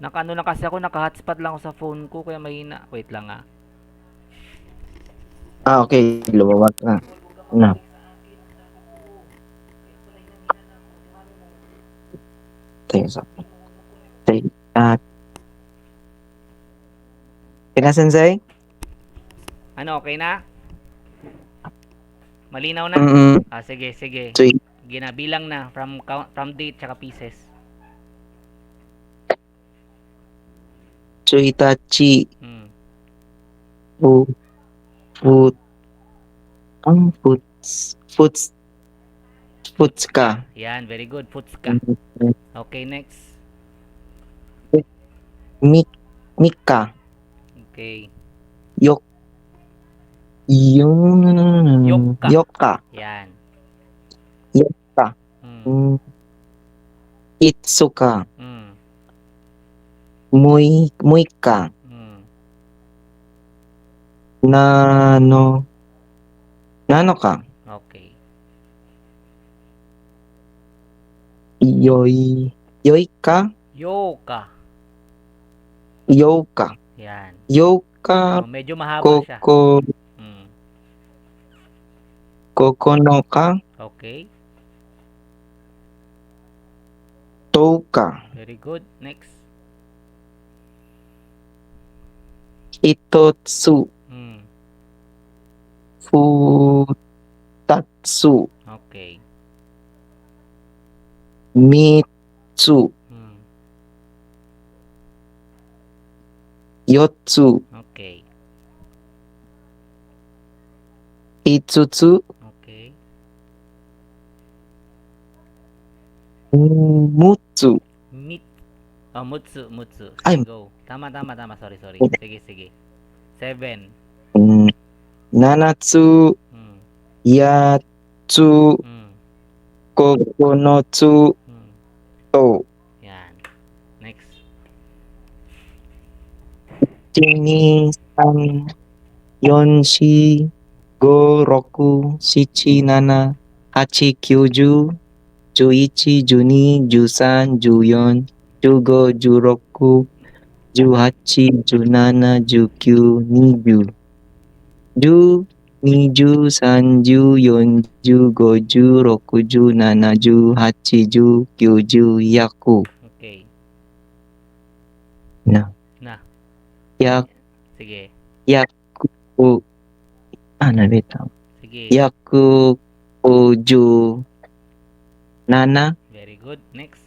naka lang kasi ako, naka-hotspot lang ako sa phone ko, kaya mahina. Wait lang ah. Okay. Lumabas na. Na. Tayo sa... Tayo. Tina, Sensei? Ano, okay na? Malinaw na? Mm-mm. Ah, sige, sige. So, Ginabilang na from date tsaka pieces. Itachi. Hmm. Foot. Foot. Ang foots. Foots ka. Yan, very good. Puts ka. Okay, next. Mika. Okay. Yok. Yung... Yokka. Yokka. Yan. Yokka. Hmm. Itsuka. Hmm. Muika. Hmm. Nano ka? Okay. Yoika? Yoka. Yoka. Yan. Yoka. Oh, medyo mahaba siya. Hmm. Kokono ka? Okay. Touka. Very good. Next. Itotsu. Hmm. Futatsu. Okay. Mitsu. Hmm. Yotsu. Okay. Itsutsu. Okay. Mutsu. Mutsu. Sige, Ay. go. Tama. Sorry. Sige. 7. Nanatsu. Hmm. Yatsu. Hmm. Kokonotsu. Hmm. To. Yan. Next. Shini-san. Yonshi. Go. Roku. Shichi. Nana. Hachi. Kyuju. Juichi. Juni. Jusan. Juyon. Jugo. Juroku. Juhachi. Junana. Jukyu. Niju. Niju. Sanju. Yonju. Goju. Rokuju. Nanaju. Hachiju. Kyuju. Yaku. Okay. Na. Yaku. Sige. Nabitaw. Sige. Yaku. Uju. Nana. Very good. Next.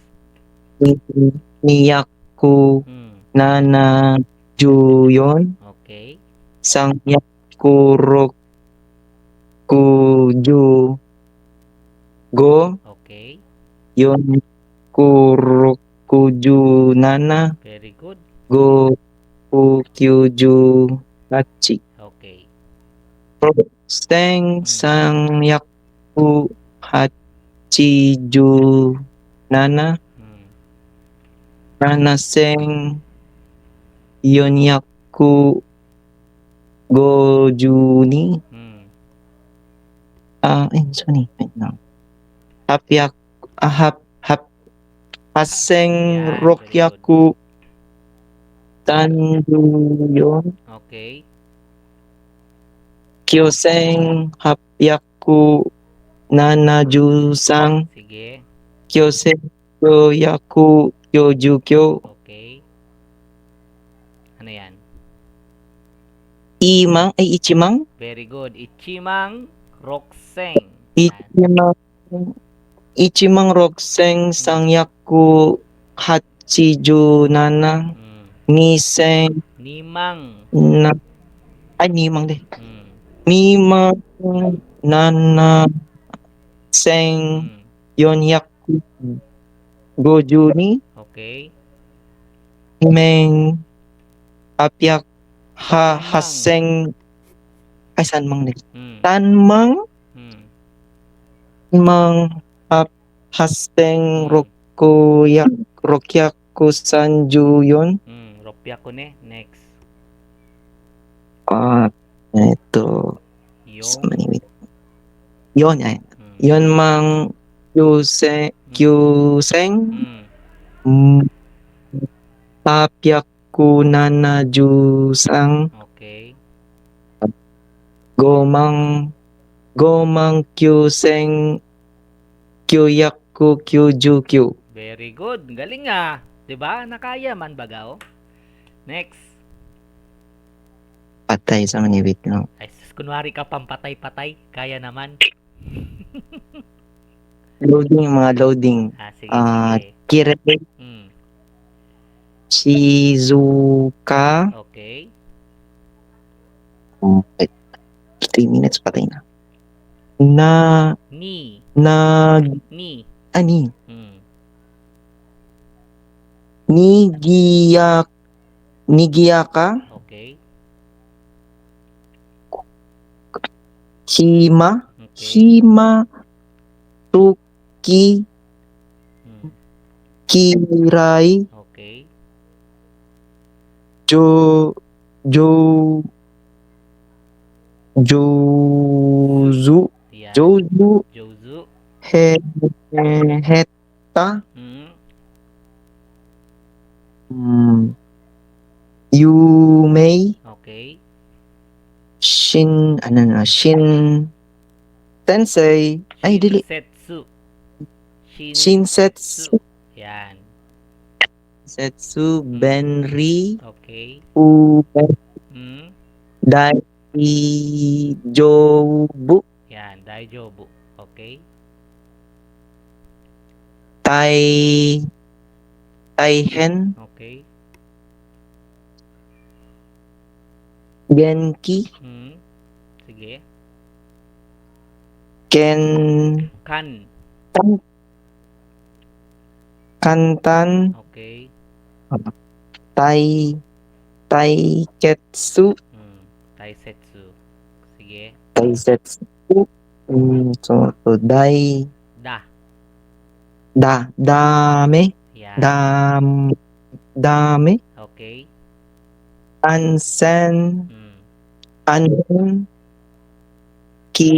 Niyaku. Hmm. Nana. Juyon. Okay. Sangyaku. Rokuju. Go. Okay. Yon. Kurokuju. Nana. Very good. Go. Kyuju. Hachi. Okay. Steng. Sangyaku. Hachiju. Nana. Hmm. Nana seng. Yonyaku. Gojuni. Hmm. Sorry. Wait lang. Haseng Yan, Rokyaku. Tanjuyon. Okay. Kyoseng Hapyaku. Nanajusang. Sige. Kyoseng Kyoyaku. Kyojukyo. Okay. Ano yan? Ichimang? Very good. Ichimang Rokseng. Yan. Ichimang Rokseng Sangyaku Hachiju Nana. Hmm. Niseng Nimang. na Nimang din. Hmm. Nimang Nana Seng Hmm. Yonyaku Gojuni Okay. Meng Apyak Tanmang. Haseng Sanmang din. Hmm. Tanmang Hmm. mang hasteng Mm. rokyaku sanjuyon. Ropya ko ne. Next. Ito. Yung. Wait. Yon, ay. Mm. Yon mang kyuseng Mm. tapyaku nanajusang Okay. gomang kyuseng kyuyaku kyujukyu. Very good. Galing ah. 'Di ba? Nakaya man baga oh. Next. Patay sa manibit no. Ay, kunwari ka pampatay-patay. Kaya naman. Loading, mga loading. Sige, sige. Kirei Mm. Shizuka. Okay. 3 minutes patay na. Ni. Nag Ni. ani Mm. nigiyaka Okay. hima Okay. tuki Mm. kirai Okay. jo jo jozu Yan. jozu Jozu. he heta Mm. yumei Okay. shin sensei ay dili Shinsetsu. shinsetsu Yan. setsu benri Okay. u Mm. dai jobu Yan. Daijobu. Okay. taihen Okay. genki Mm. Sige. ken Kan. kantan Okay. tai taiketsu Mm. Taisetsu. Sige. taisetsu so Da. dame Yan. dame Okay. ansen Mm. anun ki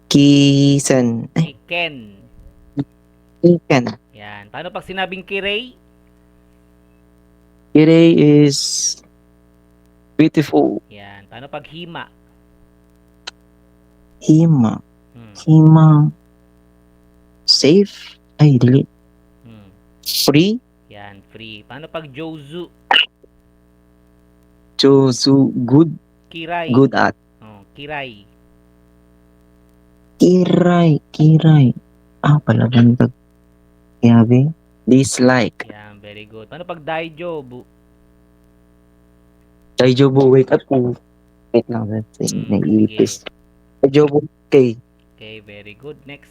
kisen Iken. kiken Yan. Paano pag sinabing kirei? Kirei is beautiful. Yan. Paano pag hima? Hima. Mm. Hima. Safe. Ay, dili. Mm. Free. Yan. Free. Paano pag jozu? Josu. Good. Kirai. Good at. Oh, kirai. Kiray. Palabandag. Yabi. Dislike. Yan. Very good. Paano pag daijobu? Daijobu, wait up. Wait lang. Let's see. Sige. Naiipis. Daijobu. Okay. Okay. Very good. Next.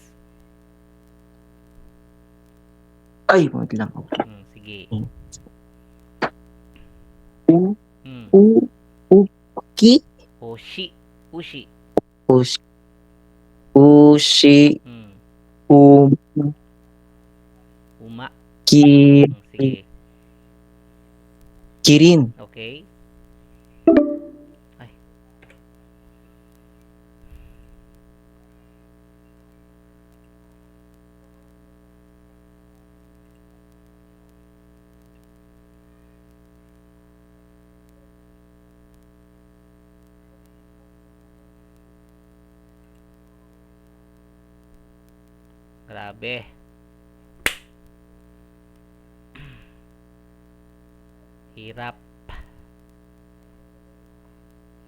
Ay, wait lang. Sige. U. Mm. Uki. Oshi. Ushi. Ushi. Mm. Uma. Ki. Sige. Kirin. Okay. Ay. Grabe. Hirap.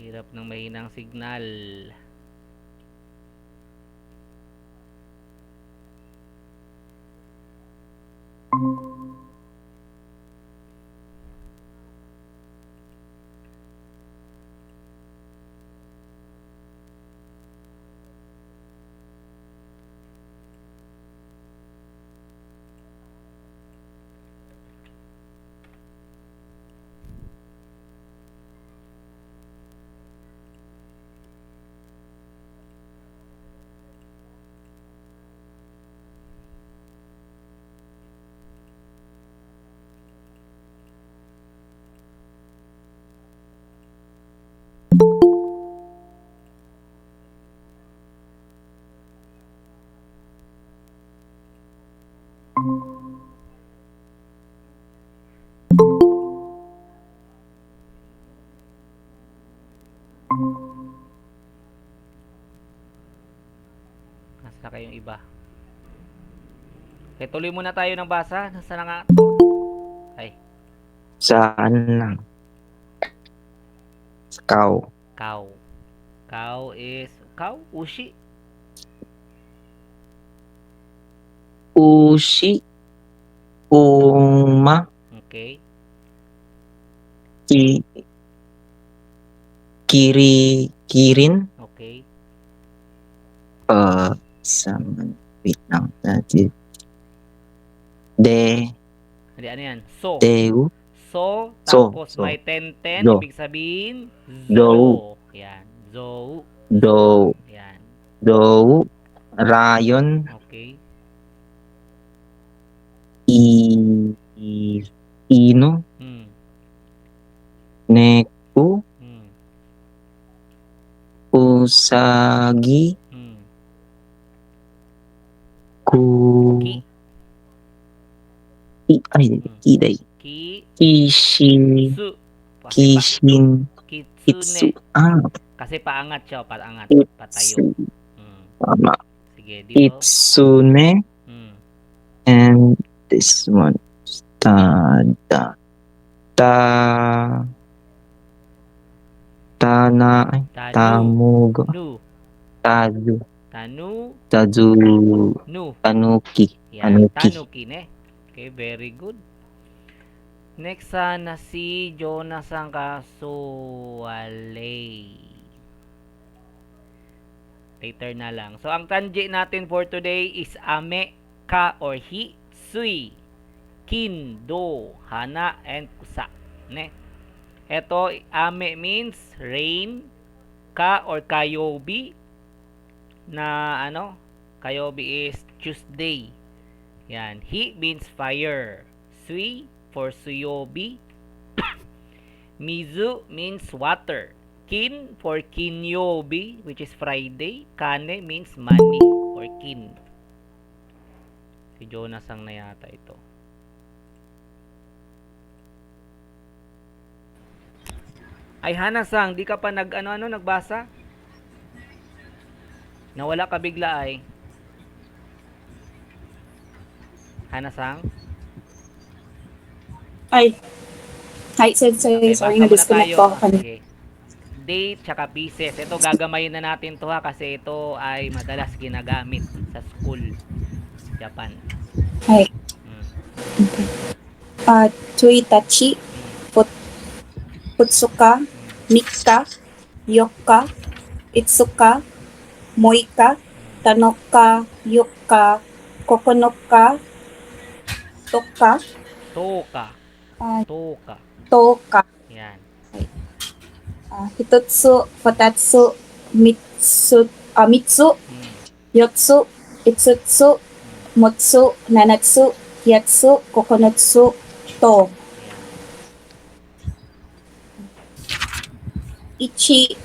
Hirap ng mahinang signal. Nasa kayong iba? Okay, tuloy muna tayo ng basa. Nasa na nga to? Ay, Saan lang? Cow. cow. Cow is cow? Ushi? Ushi. Uma. Okay. Ki. Kirin. Okay. Saman. Wait lang. De. Hindi, ano yan? So. Deu. So, So, tapos so. may 10-10. Do. Ibig sabihin, Do. Yan. Zo. Do. Yan. Do. Rayon. Okay. Ino. Hmm. Neku. Hmm. Usagi. Hmm. Ku. Ki. Kiday. Ki. Kishin. Su. Kishin. Kitsune. Itsu. Kasi paangat siya. Paangat. Itsu. Patayo. Hmm. Tama. Sige, dito. Itsune. Hmm. And this one. Ta. Tana. Tanu. Tamugo. Nu. Taju. Tanu. Taju. Nu. Tanuki. Yan. Tanuki. Tanuki, ne? Okay, very good. Next, sana si Jonathan Kasuwalay. Later na lang. So, ang kanji natin for today is ame, ka, or hi, sui, kin, do, hana, and kusa. Ne? Ito, ame means rain, ka or kayobi, na ano, kayobi is Tuesday. Yan. Hi means fire. Sui for suyobi. Mizu means water. Kin for kinyobi, which is Friday. Kane means money or kin. Si Jonas ang na yata ito. Ay, Hana-sang, di ka pa nagbasa? Nawala ka bigla ay. Hana-sang? Ay. Hi, Sensei. Okay, Sorry, basa muna na-disconnect tayo. po ako kanina. Okay. Date tsaka pieces. Ito gagamayin na natin to ha kasi ito ay madalas ginagamit sa school. Japan. Hi. Mm. Tuitachi, Putsuka, Mika, Yoka, Itsuka, Moika, Tanoka, Yoka, Kokonoka, Toka, Toka. ah, Toka. Toka, Yan. Hitotsu, Futatsu, Mitsu, Mm. Yotsu, Itsutsu, Motsu, Nanatsu, Hyatsu, Kokonotsu, To. Yan. Ichi,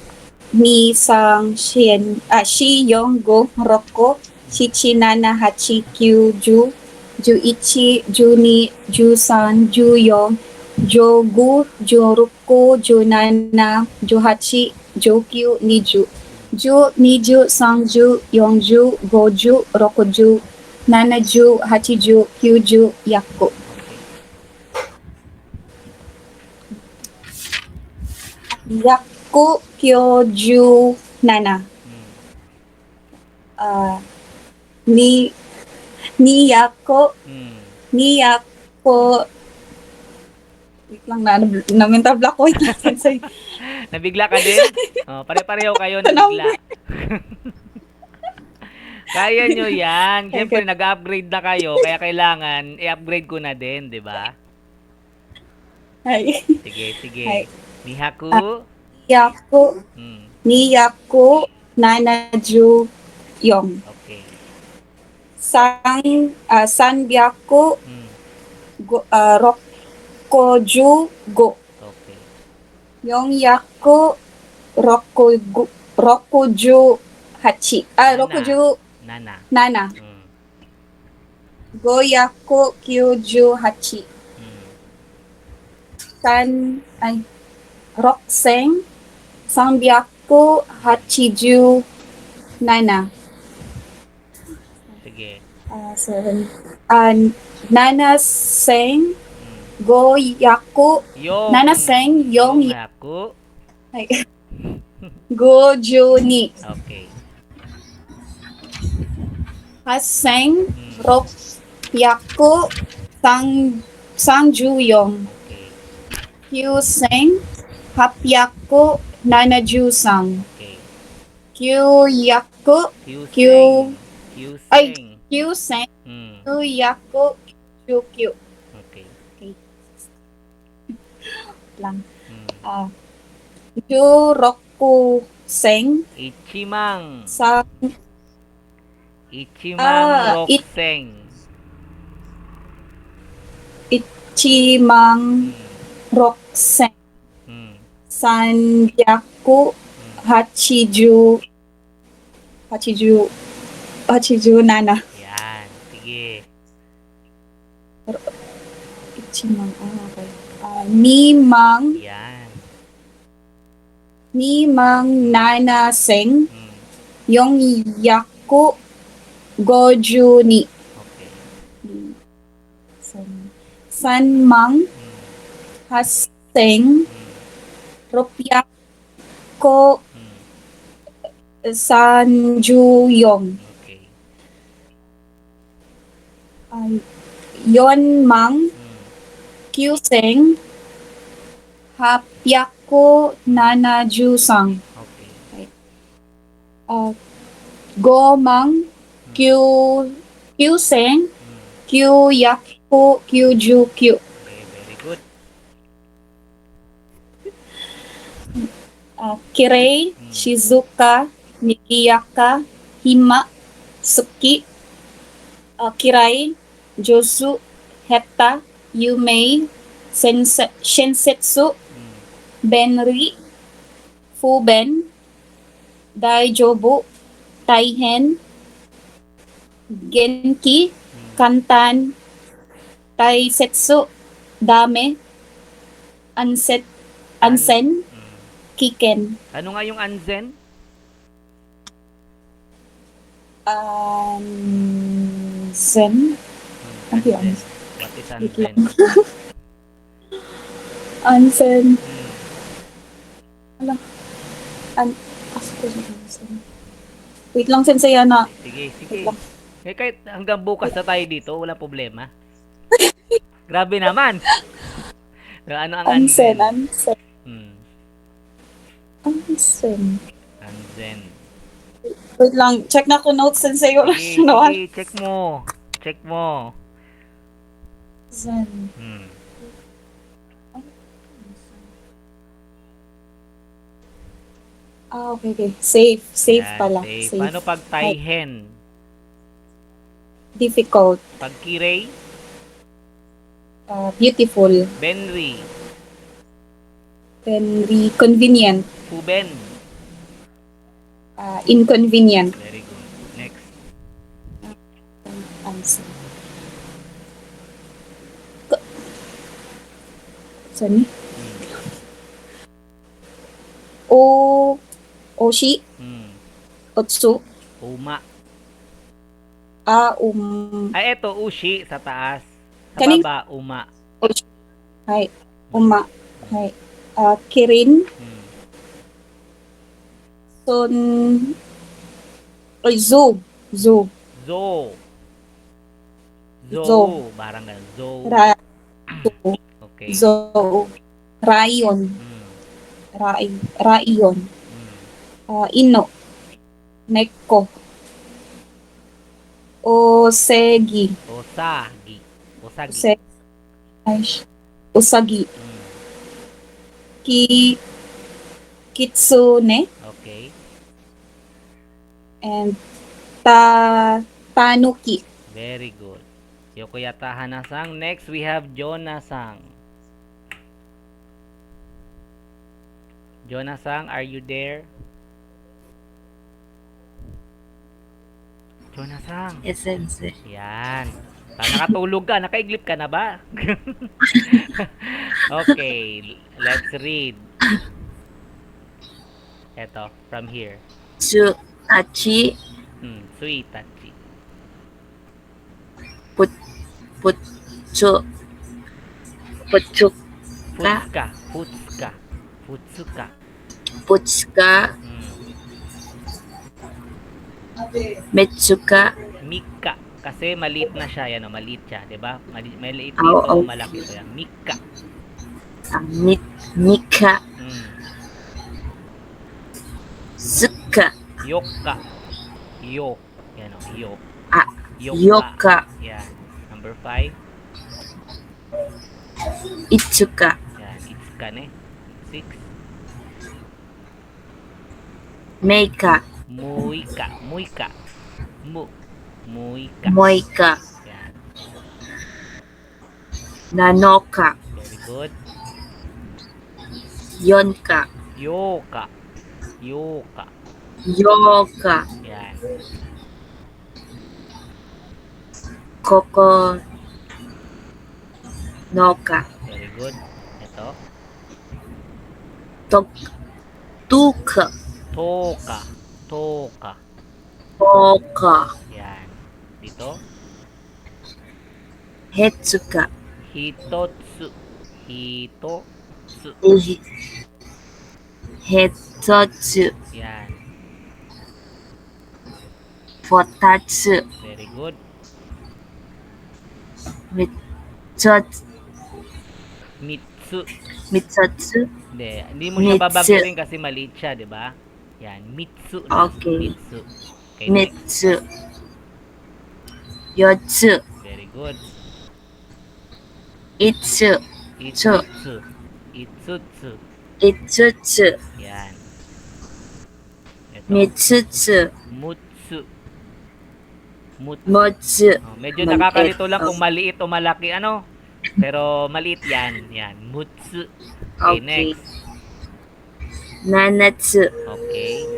ni sang shien, shi yong go roko, shichi nana hachi kyu ju, ju ichi, ju ni, ju san, ju yong, jo gu, jo roko, ju nana, ju hachi, jo kyu, ni ju. Ju, ni ju, sang ju, yong ju, go ju, roko ju, nana ju, hachi ju, kyu ju, yaku. Yaku, kyo ju, nana. Mm. Ni yako, Mm. ni yako, wait lang na mental block ko, wait lang, sensei. Nabigla ka din? Oh, pare-pareho kayo nabigla. Kaya nyo yan. Siyempre, nag-upgrade na kayo, kaya kailangan i-upgrade ko na din, di ba? Hi. Sige, sige. Hi. Mihaku. Yaku, Mm, ni yaku, nana ju, yong. okay. San byaku, Mm, roko ju, go. okay. Yong yaku, roko ju, hachi. Roko ju, Nana. nana. Mm. Goyaku Kyuju Hachi. Hmm. Rokseng Sanbyaku Hachiju Nana. Sige. Seven. Nana Seng Hmm. Goyaku Yung. Nana Seng Yong Haku. ay, Goju ni Okay. Haseng Hmm. Rokyaku Sangjuyong Okay. Kyuseng Hapyaku Nanajusang Okay. Kyu Kyuseng. ay Kyuseng. Kyuseng Hmm. Kyu Kyukyu Okay. lang. Hmm. Juroku Seng Ichimang. sa Ichimang It Rokseng. Ichimang Hmm. Rokseng Hmm. Sanbyaku Hmm. Hachiju Nana. Yan. Sige. Ichimang okay. Nimang Yan. Nana Seng Hmm. Yong Yaku Goju ni Okay. Sanmang Hmm. Haseng Hmm. Hmm. Ropyako Sanjuyong Okay. Yonmang Hmm. Kyuseng Hapyaku Nanajusang Okay. Gomang Kyuseng Hmm. Kyu Kyujukyu Okay, very good. Kirei Hmm. Shizuka Nigiyaka Hima Suki Kirai Josu Heta Yumei Shinsetsu Hmm. Benri Fuben Daijobu Taihen Genki Hmm. Kantan Taisetsu Dame Ansen Hmm. Kiken Ano nga yung Anzen? Ansen ano yun? Anzen. What is Wait lang. Anzen? Ansen Hmm. Ansen. Wait lang, Sensei Ana. Sige, Wait sige. lang. Eh, kahit hanggang bukas na tayo dito, wala problema. Grabe naman. Ano ang Ansen. Anzen? Hmm. Anzen. Wait lang, check na ko notes, Sensei. Wala Sige, siya na. sige. Check mo. Check mo. Ansen. Hmm. Okay, okay. Safe Yan, pala. safe. Safe. Paano pag Ay, Taihen? difficult. Pag Kirei? Beautiful. Benri? Very convenient. Fuben? Inconvenient. Very good. Next. Ansen. Sorry. Hmm. Oshi. Hmm. Otsu. Uma. Ay, eto, Ushi sa taas. Sa Kaning baba, Uma. Oshi. Hai. Uma. Hai. Kirin. Hmm. Son. Zo. Zo. Zo. Parang ganun. Zo. Ra. Okay. Zo. Rayon. Hmm. Rayon. Hmm. Ino. Neko. Osegi. Osagi. Ay, Usagi. Hmm. Kitsune. Okay. And Tanuki. Very good. Yokoyata Hana-sang. Next, we have Jonah-sang. Jonah-sang, are you there? Jonah-sang. Yes, sensei. Yan. Nakatulog ka, nakaiglip ka na ba? Okay, let's read. Eto, from here. Tsu, tachi, Suitachi. putsu, putsuk, Futsuka. Futsuka. Futsuka. putsuka, metsuka, Mika. Kasi maliit na siya, yan o, maliit siya, di ba? Maliit Oo, dito, oo. malaki ito yan. Mika. mika, Mm. suka, Yoka. Yo. Yan o, yo. Ah, Yoka. yoka, Yan. Number 5. itsuka, Yan. Itsuka ne. 6. meika, Muika. Muika. Muika. moika, Yan. nanoka, Very good. yonka, Yoka. Yoka. yoka, Yan. koko, noka, Very good. Ito. tuka, Toka. Toka. oka, Yan. Dito. hetsuka, Hitotsu. Hitotsu. hetotsu, Yan. fotatsu, Very good. Mitsu. mitsotsu, Hindi mo siya Mitsu. babanggitin kasi maliit siya, di ba? Yan. Mitsu na. Okay. Mitsu. Okay, next. mitsu, yotsu, Very good. itsu, Itsutsu. Itsutsu. itsutsu, Yan. Ito. mitsutsu, Mutsu. Mutsu. motsu, Oh, medyo Maliit. nakakalito lang kung Oh. maliit o malaki, ano? Pero maliit yan. Yan. Mutsu. Okay, Okay. next. nanatsu, Okay.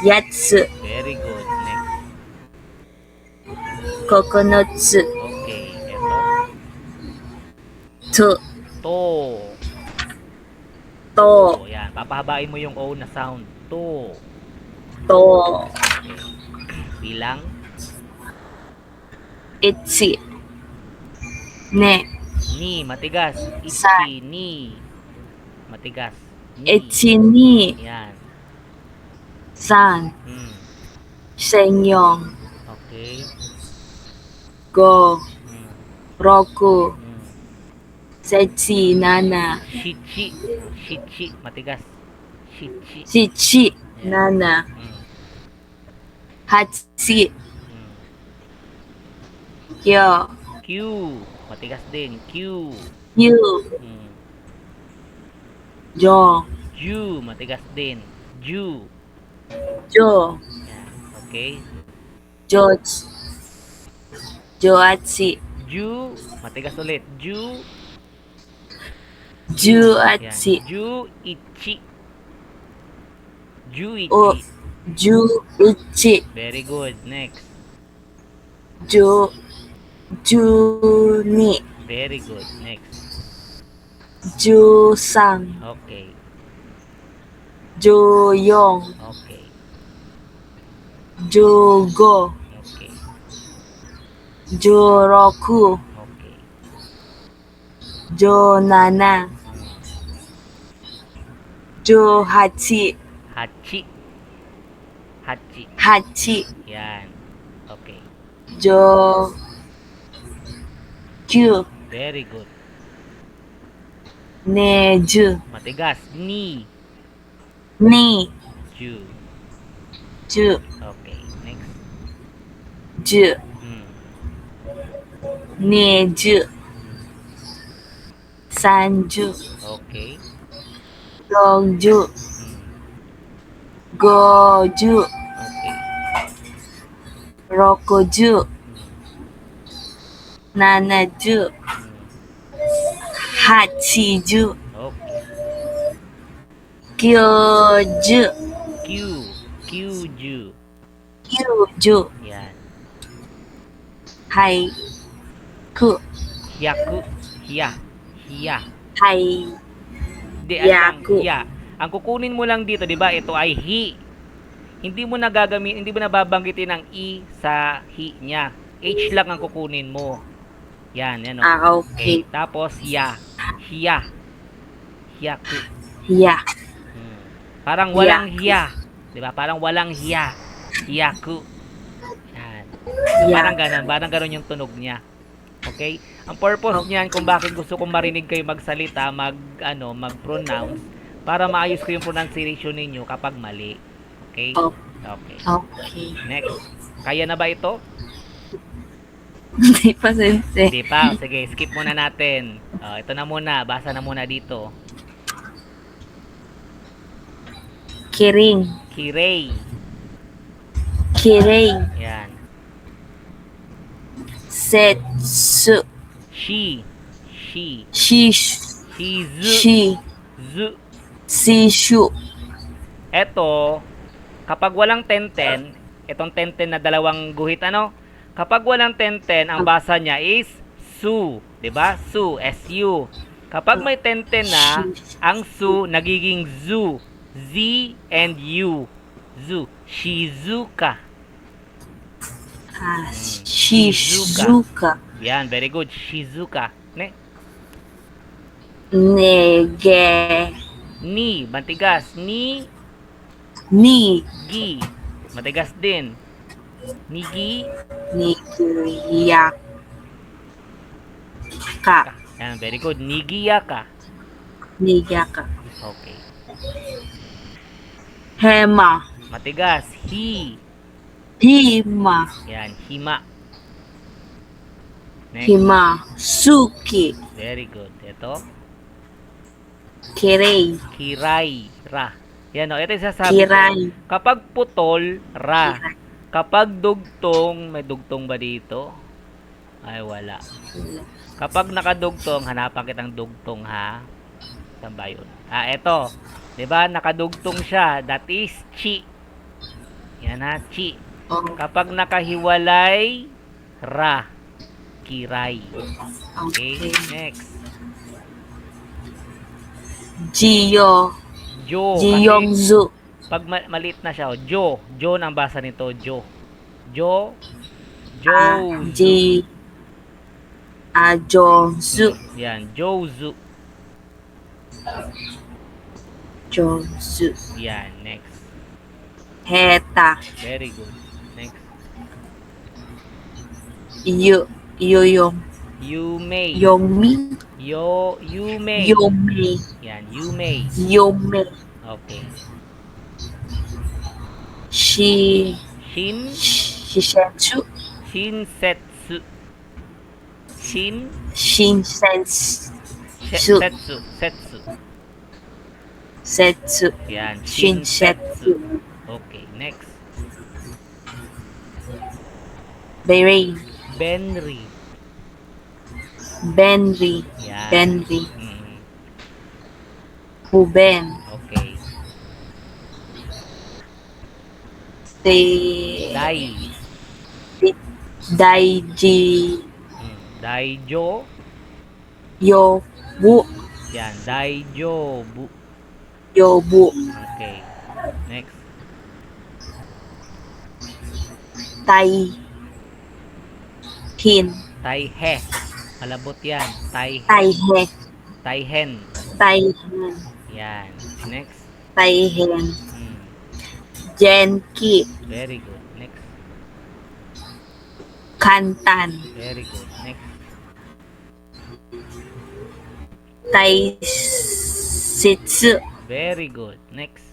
yatsu, Very good. Next. kokonotsu, Okay. Ito. to, To. to, O, yan. Papahabain mo yung O na sound. To. to, Okay. Bilang. itchi, ne, Ni. Matigas. Sa. Ichi. Ni. Matigas. Ni. itchi ni, Yan. san, senyong, Okay. go, Hmm. roku, Hmm. sechi, nana, Shichi. Shichi. Matigas. Shichi. shichi, nana, hachi, Hmm. kyo, Q. Matigas din. Q. yu, Hmm. jo, Ju. Matigas din. Ju. jo, Yan. Okay. jochi, joachi, Ju. Matigas ulit. Ju. Yan. juachi, Ju. Ichi. Ju. O. Ichi. juichi, Very good. Next. juni, Very good. Next. jusan, Okay. juyong, Okay. jugo, Okay. juroku, Okay. junana, juhachi, Hachi. Hachi. hachi, Yan. Okay. kyu, Very good. neju, Matigas. Ni. ni, Ju. ju, Okay. Next. ju, Hmm. neju, sanju, Okay. gongju, Hmm. goju, Okay. rokuju, Hmm. nanaju, Hmm. hachiju, Okay. kyoju, Q. Q. Ju. kyu, Ju. Yan. Haiku. Hyaku. Hiya. Hiya. Hai. Di, ano lang, Hyaku. hiya. Ang kukunin mo lang dito, di ba, ito ay hi. Hindi mo nababanggitin ang i sa hi niya. H lang ang kukunin mo. Yan, yan o. Okay. Tapos, ya. Hiya. Hyaku. Ya. Hmm. Parang walang hiya. Di ba? Parang walang hiya. Hyaku. Yan. Parang Ya. ganun. Parang ganun yung tunog niya. Okay? Ang purpose niyan kung bakit gusto kong marinig kayo magsalita, mag-pronounce, para maayos ko yung pronunciation ninyo kapag mali. Okay? Oh. Okay. Okay. Next. Kaya na ba ito? Hindi pa, sensei. Hindi pa. Sige, skip muna natin. Ito na muna. Basa na muna dito. Kiring. Kirei. Kirei. Yan. Setsu. Shi. Shi. Shishu. Shizu. Shi. Zu. Sishu. Eto, kapag walang 10-10, itong 10-10 na dalawang guhit, kapag walang 10-10, ang basa niya is su, 'di ba? Su, S-U. Kapag may 10-10 na, ang su nagiging zu, Z and U. Zu, Shizuka. Shizuka. Yan, very good. Shizuka. Nege. Ni, matigas. Ni, Ni. gi. Matigas din. Nigi. Nigiyaka. Yan, very good. Nigiyaka. Nigiyaka. Okay. Hema. Matigas. Hi. Hima. Yan, hima. Next. Hima. Suki. Very good. Ito. Kirei. Kiray. Ra. Yan o. Ito yung sasabi ko. Kiray. Kapag putol, ra. Kapag dugtong, may dugtong ba dito? Ay, wala. Kapag nakadugtong, hanapan kitang dugtong, ha? Saan ba yun? Ito. Diba? Nakadugtong siya. That is chi. Yan ha, chi. Kapag nakahiwalay, ra. Kiray. Okay, next. Jiyo. Jo. Jiyongzu. Pag maliit na siya, Jo. Jo ang basa nito, Jo. Jo. Jozu. Yan, Jozu. Jozu. Yan, next. Heta. Very good. Next. Yoyong. You may. Yongmi. You may. Yomei. Yan, you may. Yomei. Okay. Shishensu. Shinsetsu. Shinsensu. Setsu. Setsu. Yan, Shinsetsu. Okay, next. Berain. Benri. Benri. Yan. Benri. Mm, Huben. okay. Dai. Daiji. Daijo. Yobu. Yan, Daijobu. Yobu. Okay. Next. Taihin. Taihe. Malabot yan. Taihe. Taihe. Taihen. Taihen. Yan. Next. Taihen. Hmm. Genki. Very good. Next. Kantan. Very good. Next. Taisitsu. Very good. Next.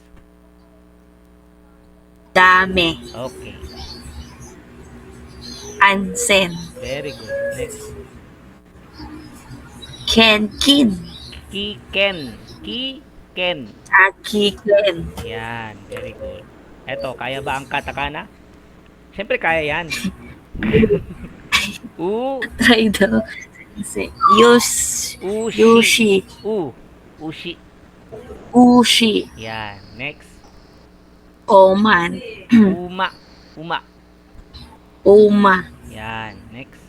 Dame. Okay. Ansen. Very good. Next. Kenkin. Kiken. Kiken. Akiken. Yan. Very good. Eto, kaya ba ang katakana? Siyempre kaya yan. Try daw. Yoshi. Ushi. Ushi. Yan. Next. Oman. Uma. Uma. Yan. Next.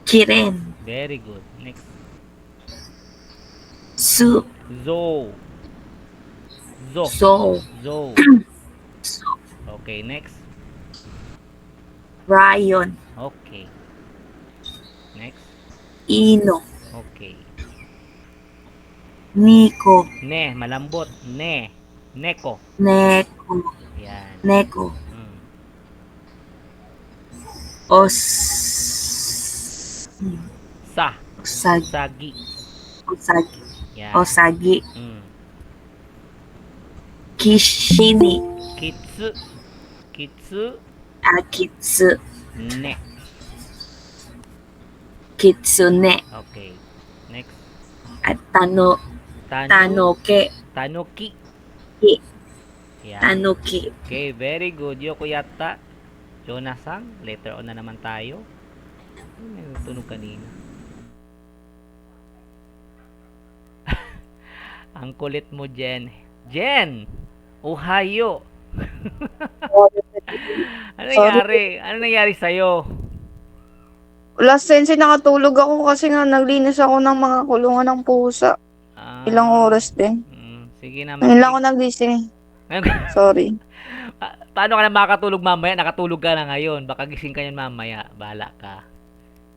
Kiren. Very good. Next. Su. Zo. Zo. So. Zo. Okay, next. Ryan. Okay. Next. Ino. Okay. Nico. Ne, malambot. Ne. Neko. Neko. Yan. Neko. Mm. Os. Sa. Osagi. Sagi. Osagi. Yan. Osagi. Mm. Kishini. Kitsu. Kitsu. Akitsu. Ne. Kitsune. Okay. Next. At tano. Tanoke. Tanuki. Ki. Yan. Tanuki. Okay, very good. Yoko yata. Jonathan, later on na naman tayo. May tunog kanina. Ang kulit mo, Jen. Jen! Ohio! Ano nangyari? Ano nangyari sa'yo? Last Sensei, nakatulog ako kasi nga naglinis ako ng mga kulungan ng pusa. Ilang oras din. Sige na. Ngayon lang ako nagising. Sorry. Paano ka na makakatulog mamaya? Nakatulog ka na ngayon. Baka gising ka yan mamaya. Bahala ka.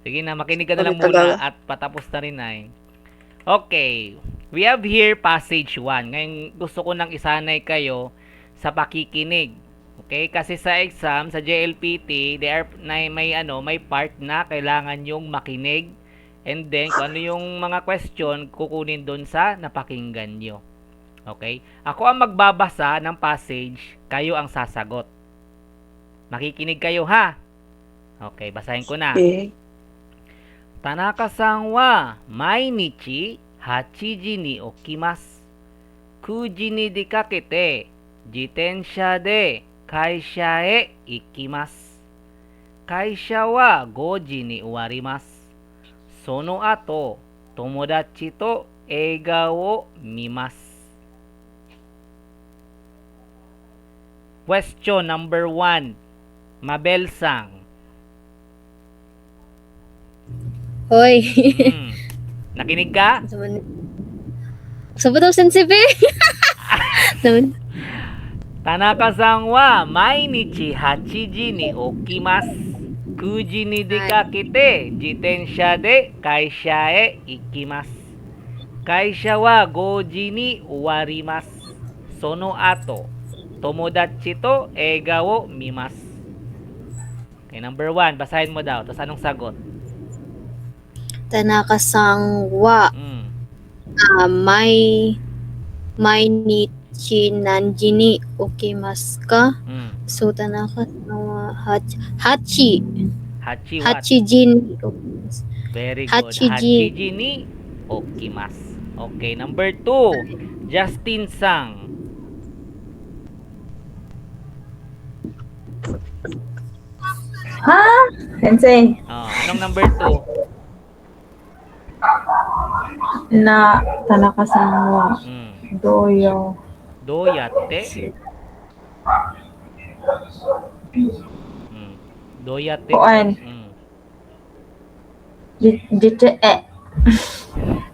Sige na, makinig ka na lang Sorry muna talaga. at patapos na rin ay. Okay. We have here passage 1. Ngayon gusto ko nang isanay kayo sa pakikinig. Okay? Kasi sa exam, sa JLPT, may part na kailangan yung makinig. And then, kung ano yung mga question, kukunin doon sa napakinggan nyo. Okay? Ako ang magbabasa ng passage, kayo ang sasagot. Makikinig kayo, ha? Okay, basahin ko na. Okay. Tanaka-san wa mainichi 8時に起きます。9時に出かけて自転車で会社へ行きます。会社は5時に終わります。その後、友達と映画を見ます。Question number 1. Mabel-sang. Hoy. Nakinig ka? Sabi daw sensei be. Naman. Tanaka-san wa mainichi 8時に起きます。9時に出かけて自転車で会社へ行きます。会社は5時に終わります。その後、友達と映画を見ます。Okay, number 1, basahin mo daw. Tapos anong sagot? Tanaka-san wa mainichi nanji ni okimasu ka? So, Tanaka-san wa 8 Hachi what? 8時にokimasu. Very good. 8 8時に起きます。Okay, number 2. Justin Sang. Ha? Sensei, Anong number 2? na Tanaka-san wa doyo. Doyate. Doyate. Kuan.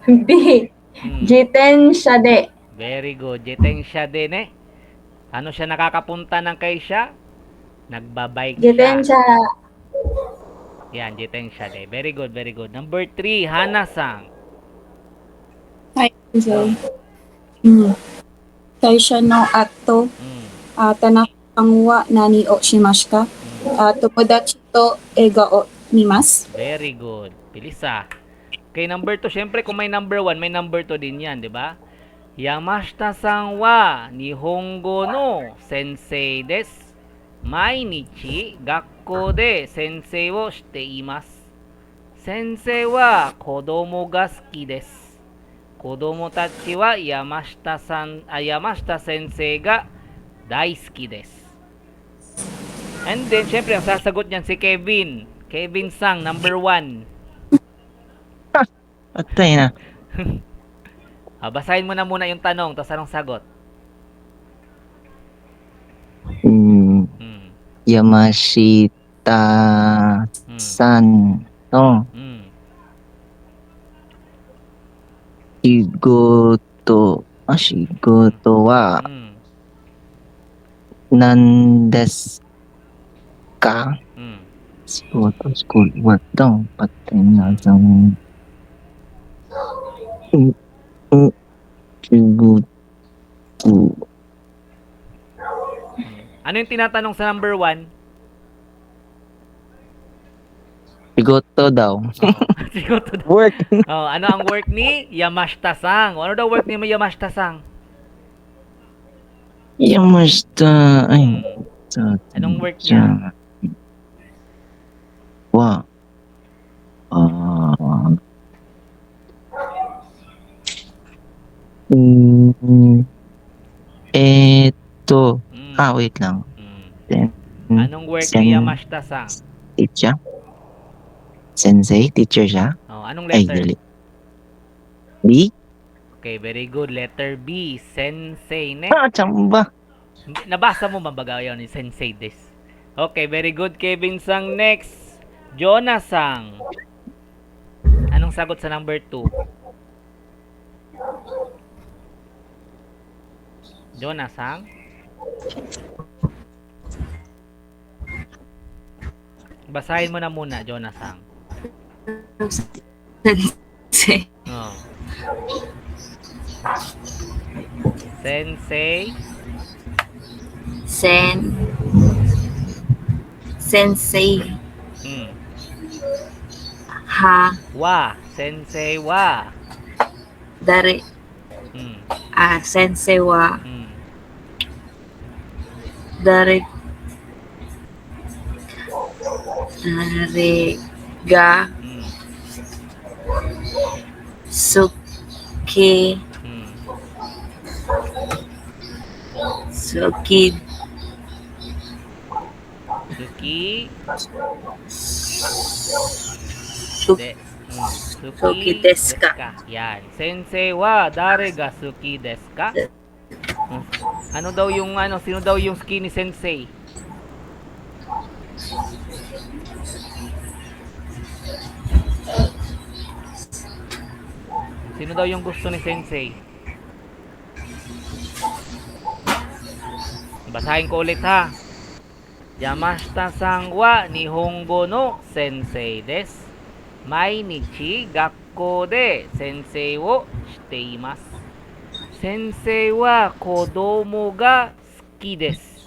B. Jitensha de. Very good. Jitensha din eh. Ano siya nakakapunta ng kay siya? Nagbabike siya. Jitensha. Yan, jitensha de. Very good, very good. Number 3, Hana-sang. Hi, Sensei. Kaisha no ato, Tanaka-san wa nani o shimasu ka? Tomodachi to eiga o mimasu. Very good. Bilis ah. Okay, number 2. Siyempre, kung may number 1, may number 2 din yan, di ba? Yamashita-san wa Nihongo no sensei desu. Mainichi gakkou de sensei wo shite imasu. Sensei wa kodomo ga suki desu. Kodomo tachi wa Yamashita sensei ga daisuki desu. And then, syempre, ang sasagot niyan si Kevin. Kevin Sang, number 1. Atay na. Basahin mo na muna yung tanong, tapos anong sagot? Yamashita-san no Mm. shigoto wa Mm. nan desu ka? Mm. Shigoto, school work daw. Patay na isang shigoto. Ano yung tinatanong sa number 1? Shigoto daw. Sigoto daw. Work. Ano ang work ni Yamashita-san? Ano daw work ni Yamashita-san? Yamashita. Ay. Anong work niya? Wa. Eto. Mm. Wait lang. Mm. Anong work ni Yamashita-san? Teacher? Sensei? Teacher siya? Anong Ay, letter? dali. B? Okay, very good. Letter B, sensei. Chamba. Nabasa mo mabaga yun ni sensei des. Okay, very good, Kevin Sang. Next, Jonah Sang. Anong sagot sa number 2? Jonah Sang? Basahin mo na muna, Jonah Sang. Sensei. Oh. Sensei. Sensei. Mm. Ha. Wa. Sensei wa. Dari. Mm. Sensei wa. Mm. Dari. Ga. Mm. Suki. Mm. Suki. Suki. Suki. Suki desu ka. Yan. Sensei wa dare ga suki desu ka? Ano daw yung sino daw yung skinny sensei? Sino daw yung gusto ni sensei? Basahin ko ulit ha. Yamashita-san wa Nihongo no sensei desu. Mainichi gakkou de sensei wo shite imasu. Sensei wa kodomo ga suki desu.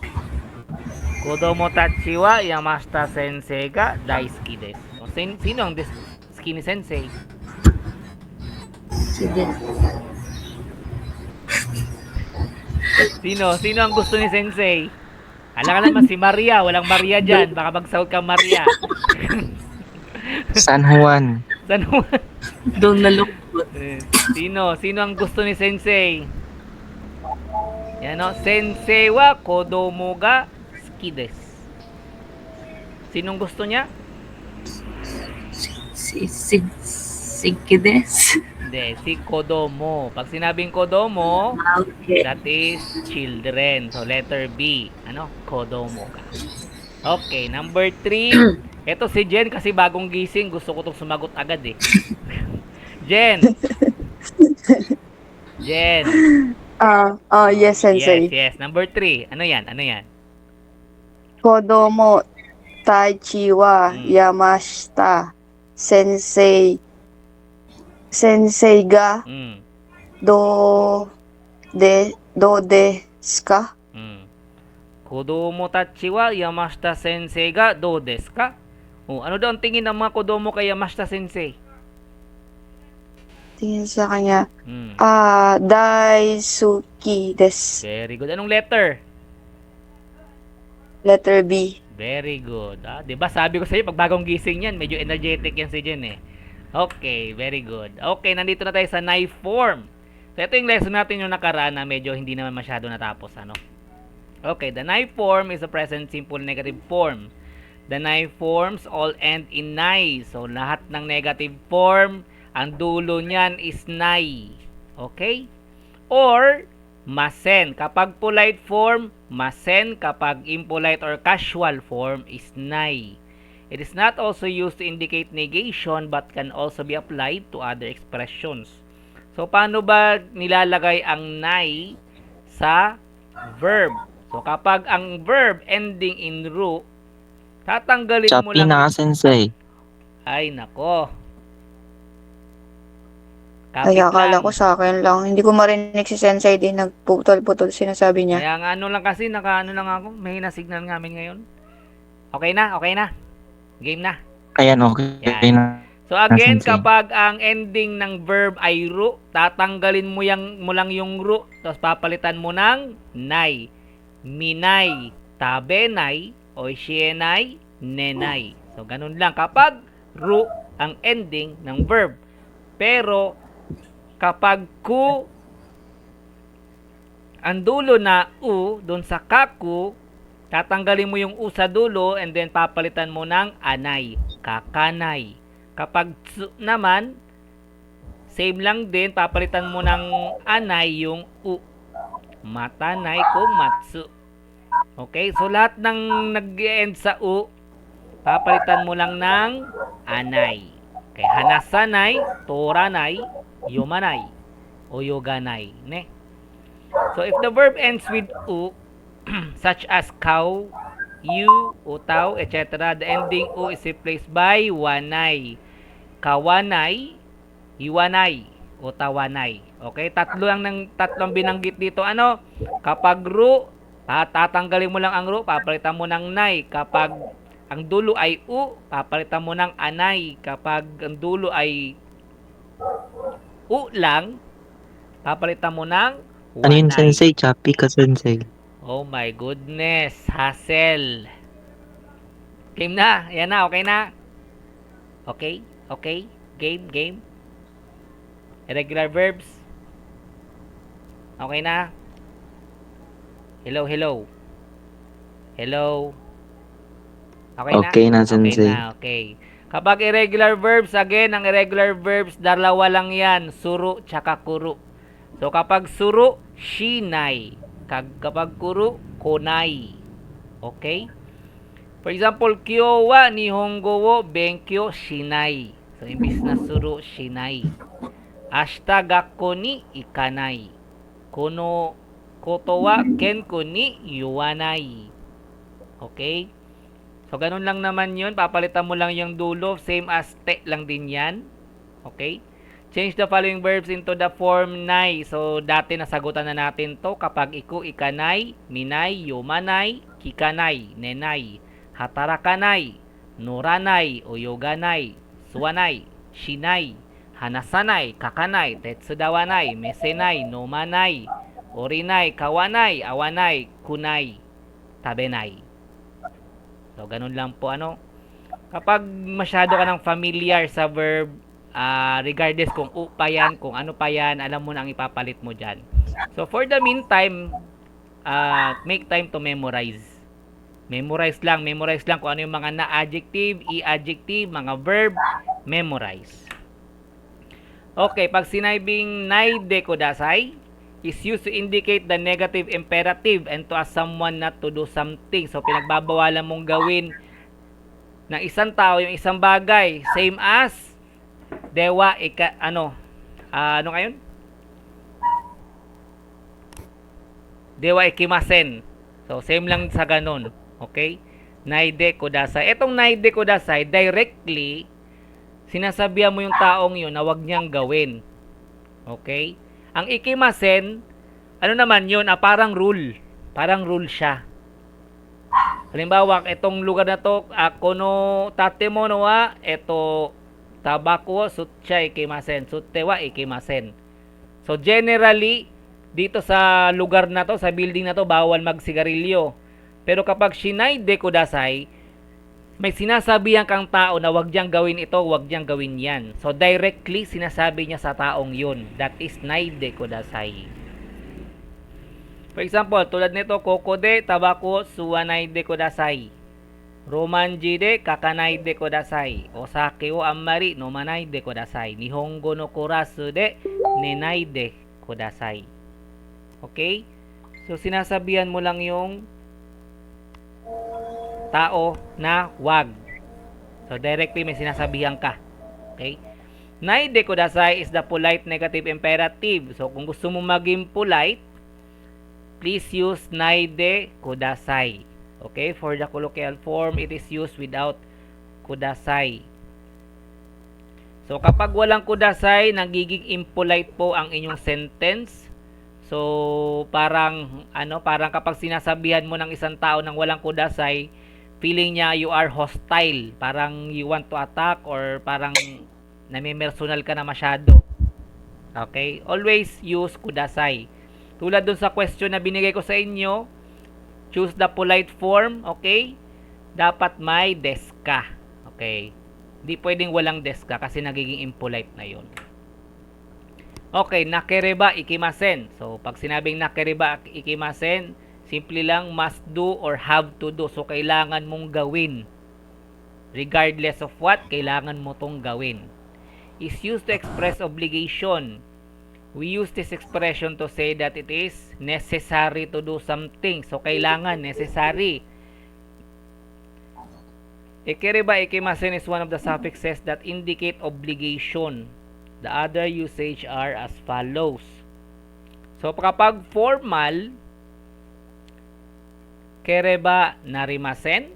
Kodomo tachi wa Yamashita sensei ga daisuki desu. Sino ang skinny sensei? Sino ang gusto ni sensei? Alam ka naman si Maria, walang Maria dyan. Baka magsahod ka Maria. San Juan. San Juan. Doon nalungkot. Sino ang gusto ni sensei? Yan o, sensei wa kodomo ga suki desu. Sinong gusto niya? Suki desu. Hindi, si kodomo. Pag sinabing kodomo, Okay. that is children. So, letter B. Kodomo ka. Okay, number 3. Ito si Jen kasi bagong gising. Gusto ko itong sumagot agad eh. Jen. Jen. Yes, sensei. Yes. Number 3. Ano yan? Kodomo Taichi wa Yamashita Sensei ga Mm. do desu ka? Kodomo tachi wa Yamashita sensei ga do desu ka? Ano daw ang tingin ng mga kodomo kay Yamashita sensei? Tingin sa kanya. Daisuki desu. Very good. Anong letter? Letter B. Very good. Diba sabi ko sa iyo, pag bagong gising yan, medyo energetic yan si Jen eh. Okay, very good. Okay, nandito na tayo sa knife form. So, ito yung lesson natin yung nakaraan na medyo hindi naman masyado natapos. Okay, the knife form is a present simple negative form. The knife forms all end in nai. So, lahat ng negative form, ang dulo niyan is nai. Okay? Or, masen. Kapag polite form, masen. Kapag impolite or casual form is nai. It is not also used to indicate negation but can also be applied to other expressions. So, paano ba nilalagay ang nai sa verb? So, kapag ang verb ending in ru, tatanggalin mo Choppy lang. na sensei. Ay, nako. Ay, Kapit akala lang. ko sa akin lang. Hindi ko marinig si Sensei din. Nagputol-putol sinasabi niya. Kaya nga ano lang kasi, nakaano lang ako. Mahina signal namin ngayon. Okay na, okay na. Game na. Ayan, okay Yan. na. So again, Sensei. kapag ang ending ng verb ay ru, tatanggalin mo lang yung ru, tapos papalitan mo ng nai. Minay, tabenay, oishienay, nenay. So ganun lang kapag ru ang ending ng verb. Pero kapag ku ang dulo na u doon sa kaku, tatanggalin mo yung u sa dulo and then papalitan mo ng anay, kakanay. Kapag tsu naman, same lang din, papalitan mo ng anay yung u. Matanay ko matsu. Okay, so lahat ng nag-end sa u, papalitan mo lang ng anay. Okay, hanasanay, toranay, yumanay, o yoganay. Ne? So if the verb ends with u, such as cow, you, utaw, etc., the ending u is replaced by wanay. Kawanay, iwanay, o tawanay. Okay? Tatlong binanggit dito. Ano? Kapag ru, tatanggalin mo lang ang ru, papalitan mo ng nay. Kapag ang dulo ay u, papalitan mo ng anay. Kapag ang dulo ay u lang, papalitan mo ng wanay. Ano yun, Sensei? Choppy ka, Sensei. Oh my goodness, hassle. Game na. Yan na, okay na. Okay? Okay? Game? Irregular verbs. Okay na? Hello? Hello? Okay na, Sensei. Okay na, okay. Kapag irregular verbs, again, ang irregular verbs, dalawa lang yan. Suru, tsaka kuru. So, kapag suru, shinai. Kapag kuru, konai. Okay? For example, kyo wa nihongo wo benkyo shinai. So, imbis na suru, shinai. Ashita gakko ni ikanai. Kono koto wa kenko ni yuwanai. Okay? So, ganun lang naman yun. Papalitan mo lang yung dulo. Same as te lang din yan. Okay? Change the following verbs into the form nai. So, dati nasagutan na natin to. Kapag iku, ikanay, minay, yumanay, kikanay, nenay, hatarakanay, noranay, o yoganay, suwanay, shinay, hanasanay, kakanay, tetsudawanay, mesenay, nomanay, orinay, kawanay, awanay, kunay, tabenay. So, ganun lang po ano. Kapag masyado ka ng familiar sa verb, regardless kung u pa yan, kung ano pa yan, alam mo na ang ipapalit mo dyan. So, for the meantime, make time to memorize. Memorize lang kung ano yung mga na-adjective, i-adjective, mga verb, memorize. Okay, pag sinabing naide kodasai is used to indicate the negative imperative and to ask someone not to do something. So, pinagbabawalan mong gawin ng isang tao yung isang bagay. Same as dewa ano ngayon? Dewa ikimasen. So, same lang sa ganun. Okay? Naide kodasai. Etong naide kodasai, directly, sinasabihan mo yung taong yun na wag niyang gawin. Okay? Ang ikimasen, ano naman yun? Parang rule. Parang rule siya. Halimbawa, itong lugar na to, kono tatemono wa, eto tabako sutcha ikimasen, sutte wa ikimasen. So, generally, dito sa lugar na to, sa building na to, bawal magsigarilyo. Pero kapag shinaide kodasai, may sinasabihan kang tao na wag niyang gawin ito, wag niyang gawin yan. So, directly, sinasabi niya sa taong yun. That is naide kodasai. For example, tulad nito, kokode, tabako, suwanaide kodasai. Romanji de, kakanaide kodasai. Osake o ammari, nomanaide kodasai. Nihongo no kurasu de, nenaide kodasai. Okay? So, sinasabihan mo lang yung tao na wag. So, directly may sinasabihan ka. Okay? Naide kudasai is the polite negative imperative. So, kung gusto mo maging polite, please use naide kudasai. Okay? For the colloquial form, it is used without kudasai. So, kapag walang kudasai, nagiging impolite po ang inyong sentence. So, parang kapag sinasabihan mo ng isang tao nang walang kudasay, feeling niya you are hostile, parang you want to attack or parang namimersonal ka na masyado. Okay? Always use kudasai. Tulad dun sa question na binigay ko sa inyo, choose the polite form, okay? Dapat may desk ka. Okay? Hindi pwedeng walang desk ka kasi nagiging impolite na yun. Okay, nakereba ikimasen. So, pag sinabing nakereba ikimasen, simple lang must do or have to do. So, kailangan mong gawin. Regardless of what, kailangan mo tong gawin. Is used to express obligation. We use this expression to say that it is necessary to do something. So, kailangan, necessary. Ikereba ikimasen is one of the suffixes that indicate obligation. The other usage are as follows. So, kapag formal, kereba narimasen,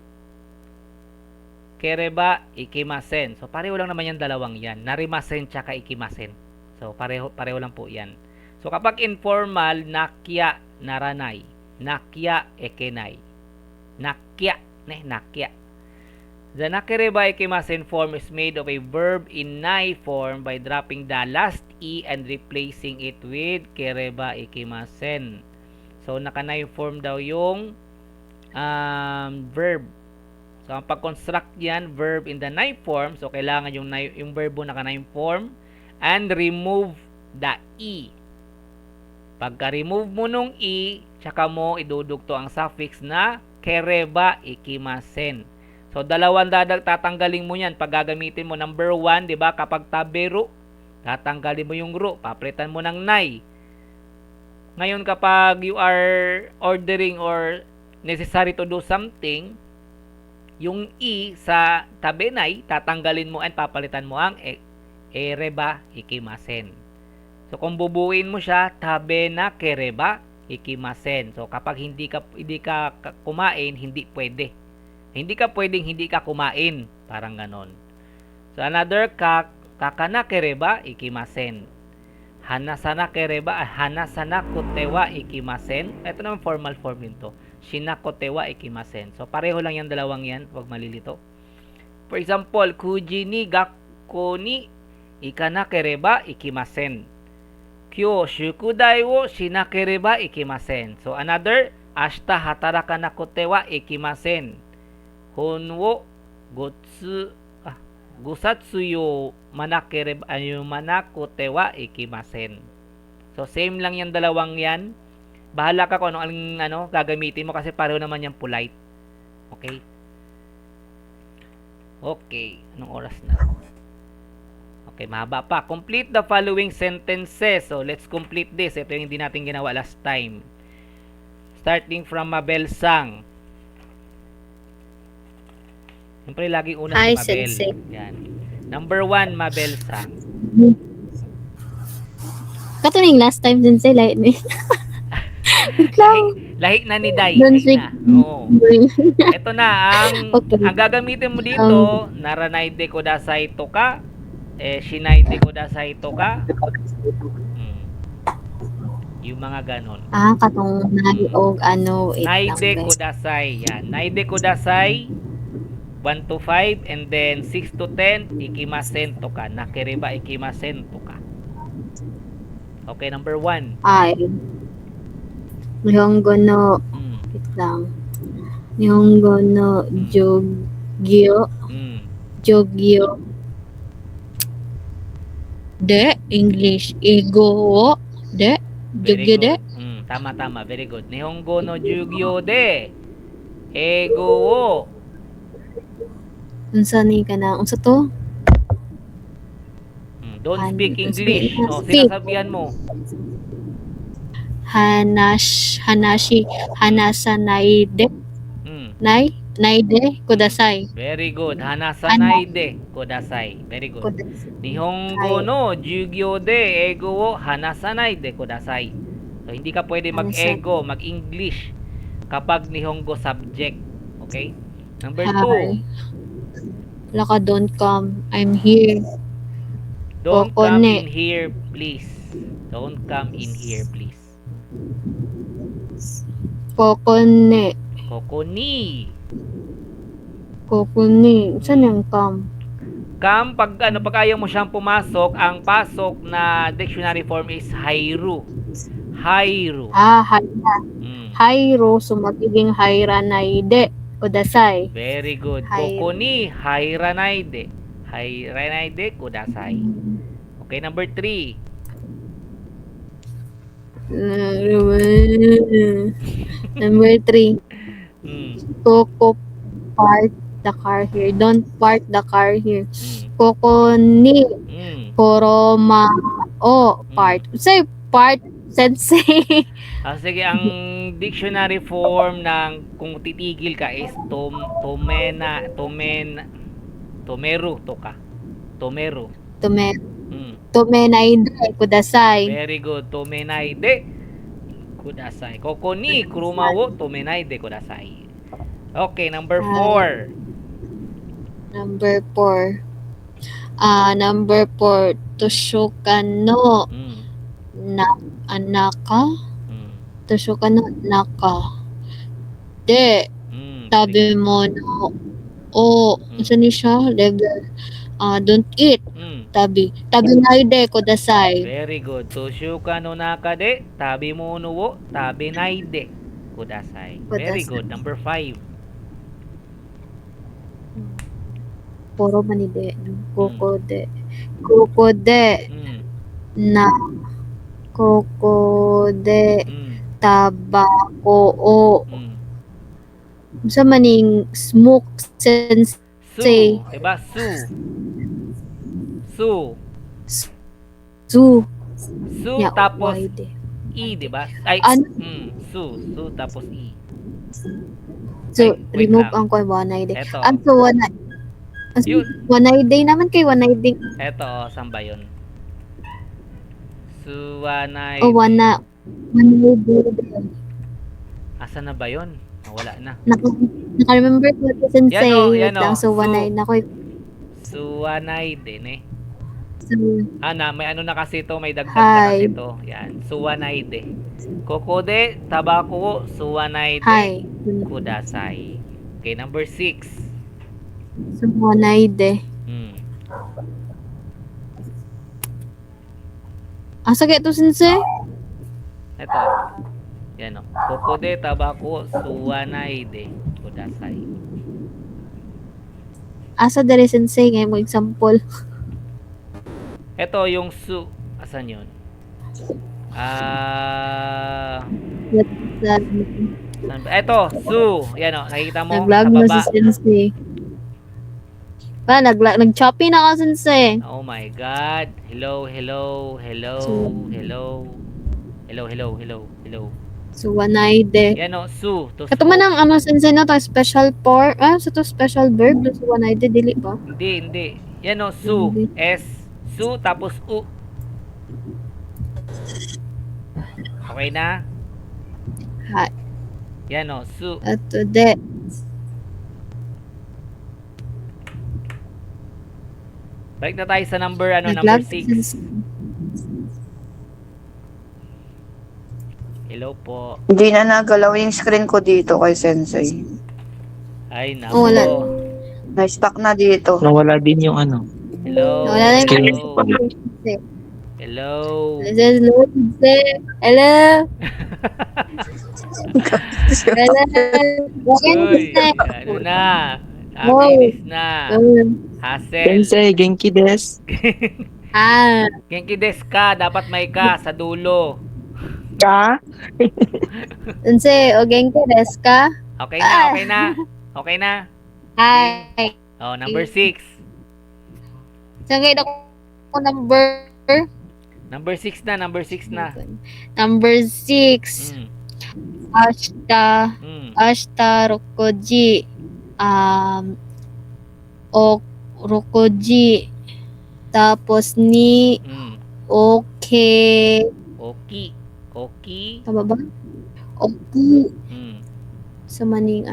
kereba ikimasen. So, pareho lang naman yung dalawang yan. Narimasen tsaka ikimasen. So, pareho lang po yan. So, kapag informal, nakya naranay, nakya ekenay. Nakya, nakya. The nakereba ikimasen form is made of a verb in nai form by dropping the last e and replacing it with kereba ikimasen. So, nakanai form daw yung verb. So, ang pag-construct yan, verb in the nai form. So, kailangan yung verbo nakanai form and remove the e. Pagka-remove mo nung e, tsaka mo idudugto ang suffix na kereba ikimasen. So, dalawang tatanggalin mo yan pag gagamitin mo. Number 1, di ba? Kapag taberu, tatanggalin mo yung ru. Papritan mo ng nai. Ngayon, kapag you are ordering or necessary to do something, yung i sa tabenay, tatanggalin mo and papalitan mo ang ereba ikimasen. So, kung bubuin mo siya, tabena kereba ikimasen. So, kapag hindi ka kumain, hindi pwede. Hindi ka pwedeng hindi ka kumain. Parang ganon. So, another, kakana kereba ikimasen. Hanasana kereba, hanasana kotewa ikimasen. Ito naman formal form nito. Shinakotewa ikimasen. So, pareho lang yung dalawang yan. Huwag malilito. For example, kuji ni gakko ni ikana kereba ikimasen. Kyo shukudai wo shinakereba ikimasen. So, another, ashita hataraka na kotewa ikimasen. Honwo gusatsu yo manakereba manakotewa ikimasen. So, same lang yung dalawang yan. Bahala ka kung anong gagamitin mo kasi pareho naman yung polite. Okay? Okay. Anong oras na? Okay, mahaba pa. Complete the following sentences. So, let's complete this. Ito yung hindi natin ginawa last time. Starting from Mabel Sang. Siyempre, laging una Hi, si Mabel. Sensei. Yan. Number 1, Mabel Sang. Katuning last time din sila. Lahi na ni Day. Don't Lahi na. Oo. Ito na, Okay. ang gagamitin mo dito, naranaide kudasai to ka, shinaide kudasai to ka. Yung mga ganon. Katong nai og Naide kudasai. Yan. Naide kudasai, 1 to 5, and then 6 to 10, ikimasen to ka. Nakeriba ikimasen to ka. Okay, number 1. Ay. Nihongo no, wait lang. Nihongo no jogyo, jogyo. De, English, ego wo, de, jogyo de. Tama. Very good. Nihongo no jugyo de. Ego wo. Unsa ni kana? Unsa to? Don't speak Don't English. speak. Sinasabihan mo. Hanasanaide. Mm. Naide kudasai. Very good. Hanasanaide kudasai. Very good. Kudasai. Nihongo no jugyo de ego wo hanasanaide kudasai. So, hindi ka pwede mag-ego, mag-English kapag Nihongo subject. Okay? Number 2. Laka, don't come. I'm here. Don't come Kokone. in here, please. Don't come in here, please. Kokone. Kokoni. Kokone. Saan yung come? Come, pag ayaw mo siyang pumasok, ang pasok na dictionary form is hairu. Hairu. Haira. Mm. Hairo. So, magiging haira naide kudasai. Very good. Hairu. Kokoni hairanaide. Hairanaide kudasai. Okay, number 3. Number 3. Mm. Koko, park the car here. Don't park the car here. Mm. Koko ni Mm. koroma o part. Say part sensei. Sige, ang dictionary form ng kung titigil ka is tomeru to ka. Tomeru. Mm. Tomenaide kudasai. Very good. Tomenaide kudasai. Koko ni kuruma wo tomenaide kudasai. Okay, number 4. Number 4. Number 4. Toshokan no Mm. anaka. Mm. Toshokan no naka. De, Mm. tabi mo no o. Saan ni siya? Level. Don't eat. Mm. Tabi naide kudasai. Very good. Toshuka no naka de tabi mo no wo tabi naide kudasai. Very Kudasai. good. Number 5. Puro manide. Kokode. Kokode Mm. na. Kokode Mm. tabako o. Mm. Sa maning smoke sense. Su, Say. diba? Su. Su Ya, tapos wide. i, diba? Ay, Ano? su tapos i. So, Ay, wait remove lang. ang koy wanay day. Eto. Ang so Yun. wanay day naman kay wanay day. Eto, saan ba yun? Suwanay. O wanay day. Asan na ba yun? Wala na. Naka-remember ko ito sensei. Yan o, Wait yan o. lang, so wanay na koy. Suwanay din eh. So, May ano na kasi ito, may dagdag na kasi Hi. ito. Yan, suwanayde. Kokode, tabako, suwanayde, hi. kudasai. Okay, number 6. So, wanay day. Hmm. Asa kaya ito sensei? Ito. Yan o. Kokode, tabako, suwanayde, kudasai. Asa dere sensei ngayon mo example. Ito yung su. Asan yun? Saan ba? Ito, su. Yan o, nakikita mo Nag-vlog sa na baba. si sensei. Nag-choppy na ako sensei. Oh my God. Hello. So, wanay day. Yan o, su. To Kato man ang sensei na to, special for, sa to special verb, so wanay day, dili ba? Hindi. Yan o, su. Hindi. S. Su, tapos u. Okay na? Ha, Yan o, su. ato de. Balik na tayo sa number, number Nag-vlog 6. si sensei. Hello po. Hindi na nagalaw yung screen ko dito kay Sensei. Ay, Oh, wala. nako. Na-stuck na dito. Nawala din yung ano. Hello. Wala na Screen Hello. ko pala. Hello. Hello, sensei. Hello. Hello. Welcome, Uy, sensei. ano na? Wow. Bilis na. Hassel. Sensei, genki des. Genki desu ka. Dapat may ka sa dulo. Ka? Sensei, o genki desu ka? Okay na. Okay na. Hi. Oh, number 6. Saan kayo ko number? Number 6 na, number 6 na. Number 6. Mm. Mm. Ashita rokoji. Rokoji. Tapos ni Mm. okay. Oki. Tama ba? Okay. Mm. Sa maning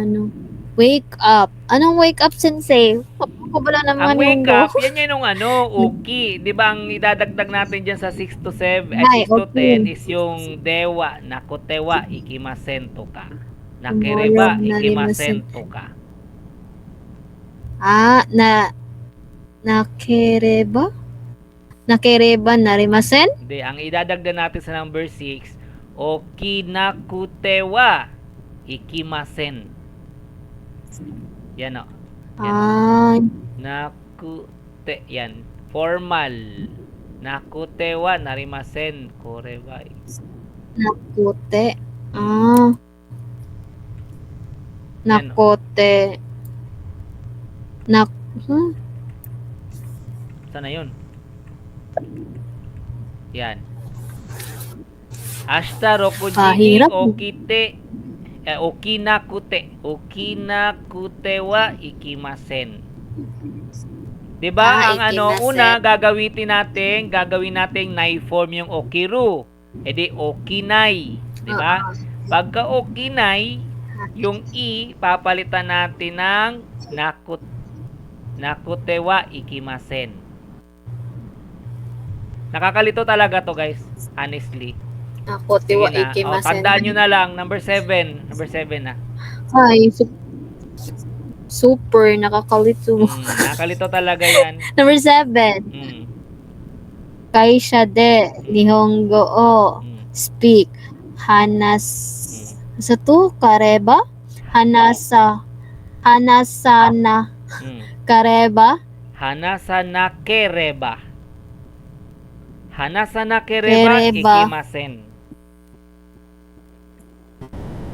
wake up. Anong wake up, sensei? Ako ba lang naman Ang wake yung up, yan yung uki. 'Di ba ang idadagdag natin diyan sa 6 to 7, Ay, 6 to okay. 10 is yung dewa, nakotewa, ikimasento ka. Nakereba, Tomorrow, ikimasento ka. Nakereba? Nakereba narimasen? Hindi, ang idadagdag natin sa number 6, okinakutewa, ikimasen. Yan o. Nakute, yan. Formal. Nakutewa, narimasen, korebai. Nakute. Yan o. Nakote. Sana yun? Yan. Ashita rokujini Hirap. okinakute wa ikimasen. 'Di ba? Ang ikimasen. una gagawin nating nai form yung okiru. Di okinai, 'di ba? Pagka okinai, yung i papalitan natin ng nakutewa ikimasen. Nakakalito talaga to, guys. Honestly. Nakote Sige wa na. ikimasen. Tandaan nyo na lang. Number 7. Number 7 na. Ay, super nakakalito. Nakakalito talaga yan. Number 7. Mm. Kaisha de Nihongo o speak sa to kareba hanasana kareba Hanasana kereba. Kereba.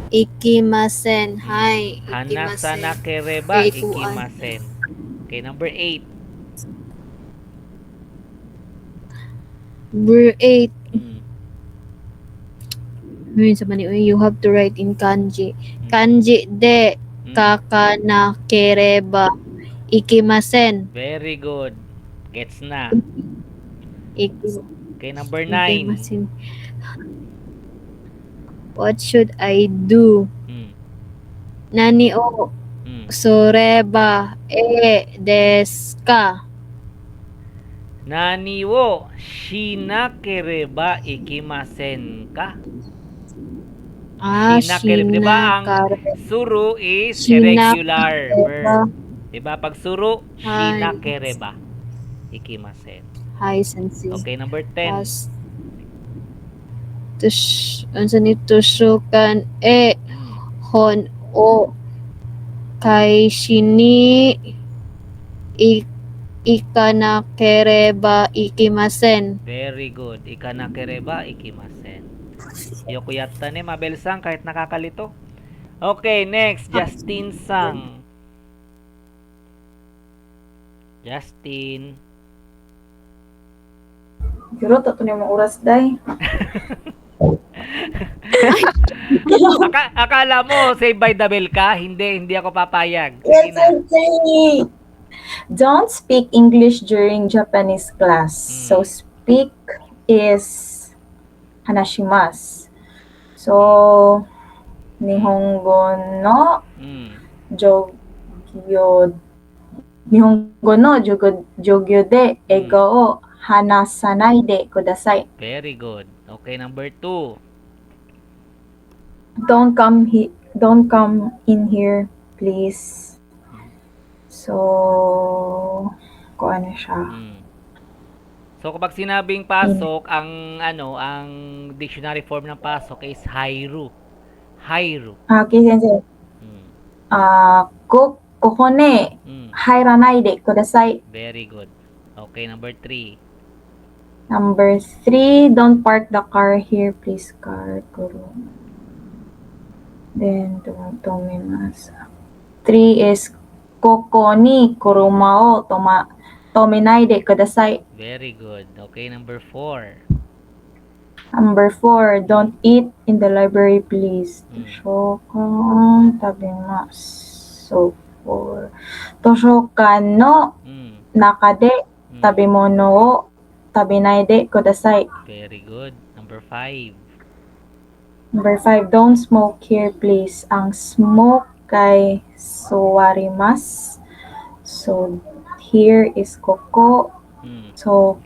Ikimasen. Hi. Hanasana kereba ikimasen. Okay, number 8. Number 8. You have to write in kanji. Kanji de kakana kereba ikimasen. Very good. Gets na. Okay, number 9. Ikimasen. What should I do? Nani o soreba desu ka? Nani wo shinakereba ikimasen ka? Shinakereba. Di ba ang suru is irregular verb? Di ba? Pag suru, shinakereba ikimasen. Hi, sensei. Okay, number 10. Ansa ni tushukan hon o kai shini ikanakereba ikimasen. Very good. Ikanakereba ikimasen. Yokuyatta ni Mabel-san kahit nakakalito. Okay, next. Justin Sang. Justin. Pero tato ni mga oras, day. Akala mo save by the bell ka? Hindi ako papayag. Sige Yes, na. sensei. Don't speak English during Japanese class. So speak is hanashimasu. So Nihongo no jogyo de ego o hanasanai de kudasai. Very good. Okay, number 2. Don't come in here, please. So, kung ano siya. So kapag sinabing pasok, ang dictionary form ng pasok is hairu. Okay, sensei. Kokone hairanai de kudasai. Very good. Okay, number 3. Number 3, don't park the car here, please, car kuru. Then, tomimasu. 3 is koko ni kuruma o tomenai de kudasai. Very good. Okay, number 4. Number 4, don't eat in the library, please. Mm. Toshokan tabimasu. So, 4. Toshokan no Mm. nakade Mm. tabemono o tabinai de kudasai. Very good. Number 5. Number 5, don't smoke here, please. Ang smoke kay suwarimasu. So, here is koko. Mm. So,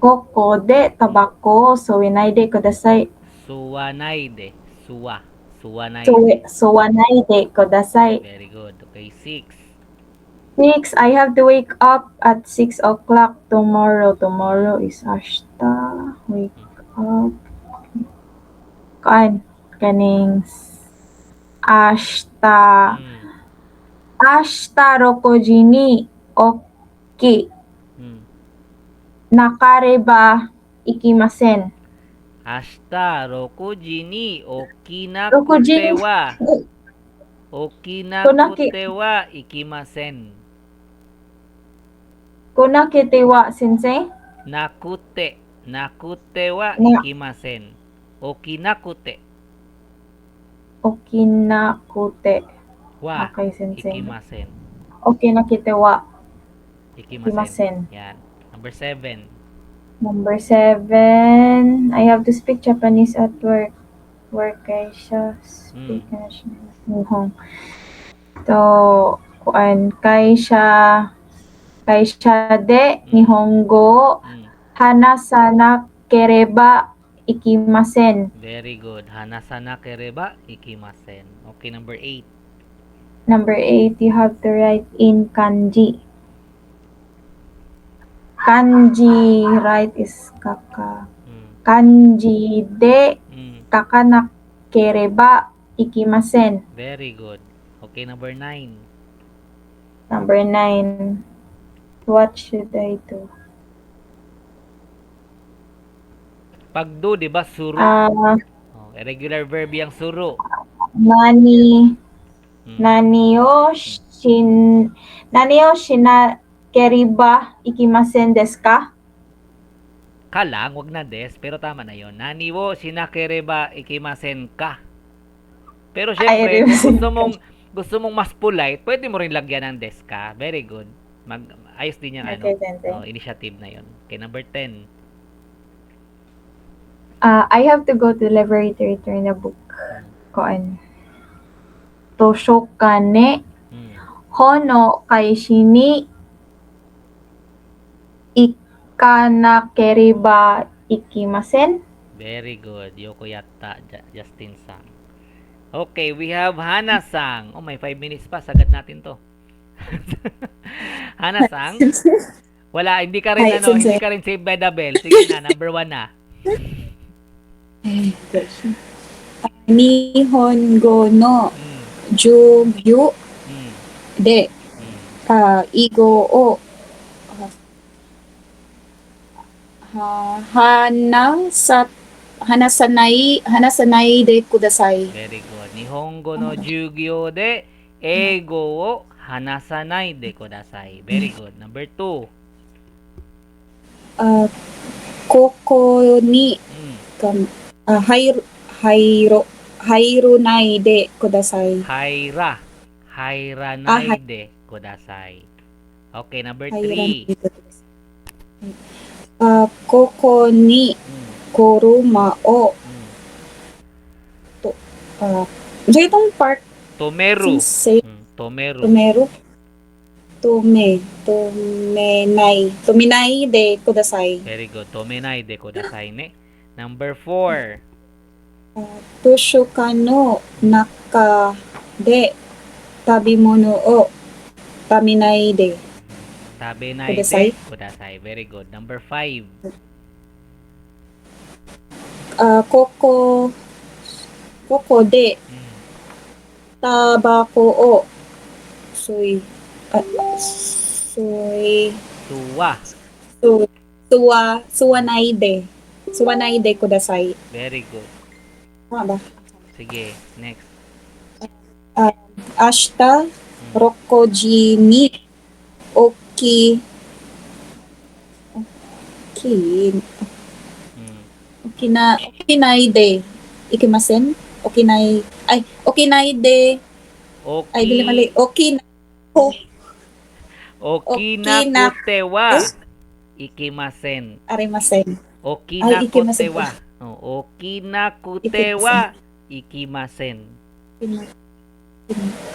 koko de tabako suwanai de kudasai. Suwanay de. Suwanay So, de. suwanai de kudasai. Very good. Okay, 6. 6, I have to wake up at 6 o'clock tomorrow. Tomorrow is ashita. Wake up. Kaning ashita. Mm. Ashita 6 ni oki. Mm. Nakareba ikimasen. Ashita 6 ni okina 6 時 kute wa. Okina Konaki. kute wa ikimasen. Konakete wa sensei? Nakute. Nakute wa Na- ikimasen. Okinakute Okinakute. wa Okay, sensei. ikimasen. Okinakete wa Ikimasen. ikimasen. Yan. Number 7. Number 7, I have to speak Japanese at work. Work kay siya. Speak na siya. Nihong. So, kay siya de nihongo Mm. hanasana kereba ikimasen. Very good. Hanasana kereba ikimasen. Okay, number 8. Number 8, you have to write in kanji. Kanji, right, is kaka. Mm. Kanji de Mm. kakanakereba ikimasen. Very good. Okay, number 9. Number 9, what should I do? Pag do, di ba, suru? Ah, Oh, irregular verb yung suru. nani Mm. nani o shinakeriba ikimasen desu ka? Ka lang, wag na des, pero tama na yon. Nani wo shinakereba ikimasen ka. Pero syempre, Ay, kung gusto mong mas polite, pwede mo rin lagyan ng des ka. Very good. Ayos din yung Okay, sensei. initiative na yon. Okay, number 10. I have to go to the library to return a book. Koan. Toshokane Mm. hono kaishi ni ikanakeriba ikimasen. Very good. Yoko yatta, Justin Sang. Okay, we have Hana Sang. Oh, may 5 minutes pa. Sagad natin to. Hana Sang. Wala, hindi ka rin Hi, hindi Sensei. ka rin saved by the bell. Sige na, number 1 na. Nihongo no Mm. jugyu Mm. de Mm. igo o hanasanai de kudasai. Very good. Nihongo no jugyo de eigo wo hanasanai de kudasai. Very good. Number 2. Koko ni Mm. hairunai de kudasai. Hairanai de kudasai. Okay, number 3. Hairanai de kudasai. Koko ni Mm. koruma o Mm. so itong part Tomeru. sensei Tomeru. tumenai de kudasai. Very good. Tomenai de kudasai ne. Number 4. Tushuka no naka de tabimono o taminai de. Tabenai Kudasai. de kudasai. Very good. Number 5. Koko de Mm. tabako o soy Suwa. suwanai de kudasai. Very good. Tama ba? Sige, next. Ashita rokoji ni oki Mm. Okinai de ikimasen? Okinai de, ay, dili mali. Okinakutewa ikimasen. Arimasen. Okinakutewa. Okinakutewa ikimasen.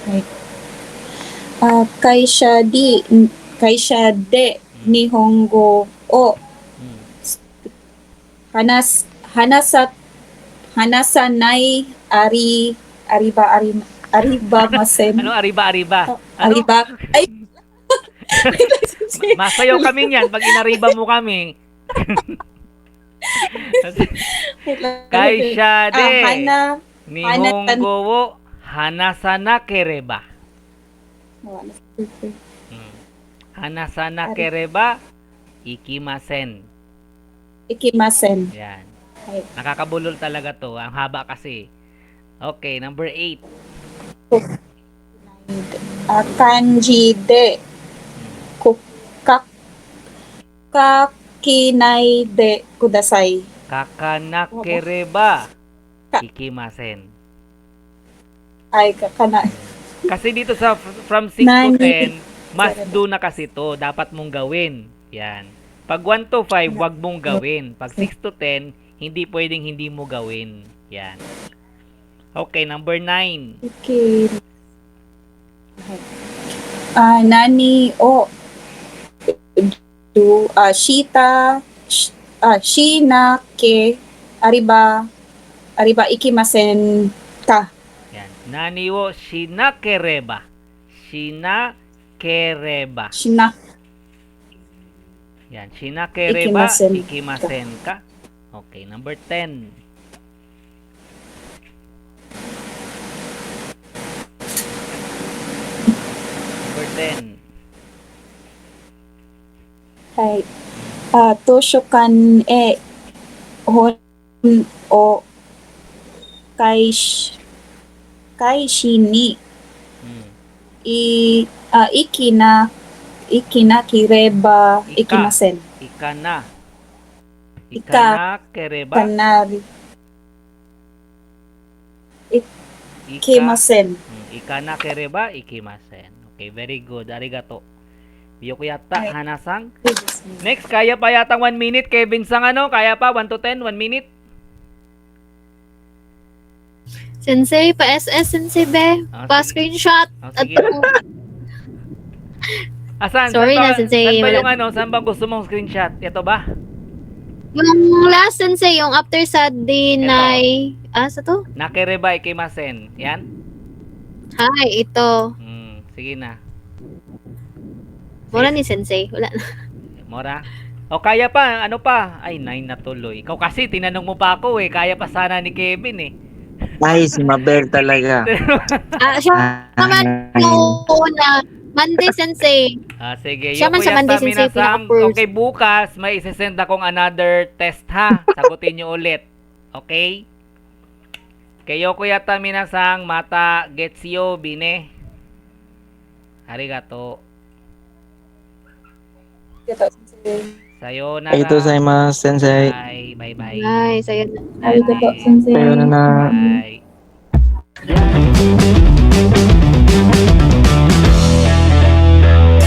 Right. Kaisha de nihongo o Hmm. hanasanai ariba masen. Ano ariba? Ano? Ariba. Ay, Masayaw kami niyan pag inariba mo kami. Kaisha de nihongo wo hanasana kereba. Hanasana kereba ikimasen. Ikimasen. Yan. Right. Nakakabulol talaga to. Ang haba kasi. Okay, number 8. Kanji de kakinai de kudasai. Kakanakereba ikimasen. Ay, kakana. Kasi dito sa from 6 to Nani. 10, must do na kasi to. Dapat mong gawin. Yan. Pag 1 to 5, wag mong gawin. Pag 6 to 10, hindi pwedeng hindi mo gawin. Yan. Okay, number 9. Okay. Nani o shina ke ariba ikimasen ka. Yan. Nani wo shinakereba. Shinakereba. Yan. Shinakereba ikimasen ka. Okay, number 10. Number 10. Hay. Toshokan e hon o kaishi ni Hmm. ikina kireba ikimasen. Ikanakereba Kanari ikimasen. Ikanakereba ikimasen. Okay, very good. Arigato. Biyoko yata, Ay. Hanasang. Next, kaya pa yata 1 minute. Kevin Sang ano? Kaya pa 1 to 10, 1 minute. Sensei, pa-SS, Sensei, be. Ah, sige. Pa-screenshot. Oh, At sige. Asan? Sorry saan na, Sensei. Saan ba Wala- yung ano? Saan ba gusto mong screenshot? Ito ba? Yung last, Sensei, yung after sa dinay... sa to? Nakereba ikimasen. Yan? Hi, ito. Sige na. Mura ni Sensei. Wala na. Mora? O kaya pa, ano pa? Ay, 9 na tuloy. Ikaw kasi, tinanong mo pa ako eh. Kaya pa sana ni Kevin eh. Ay, si Mabel talaga. Siya naman yung una. Monday, Sensei. Sige. Siya man sa Monday, Sensei, pinaka-first. Okay, bukas, may isesend akong another test ha. Sagutin nyo ulit. Okay? Kayo ko yata minasang mata getsyo bine. Arigato. Sayonara. Ito sa sensei. Bye. Bye. Ay, sa'yo na. Arigato, Sensei. Sayonara. Bye.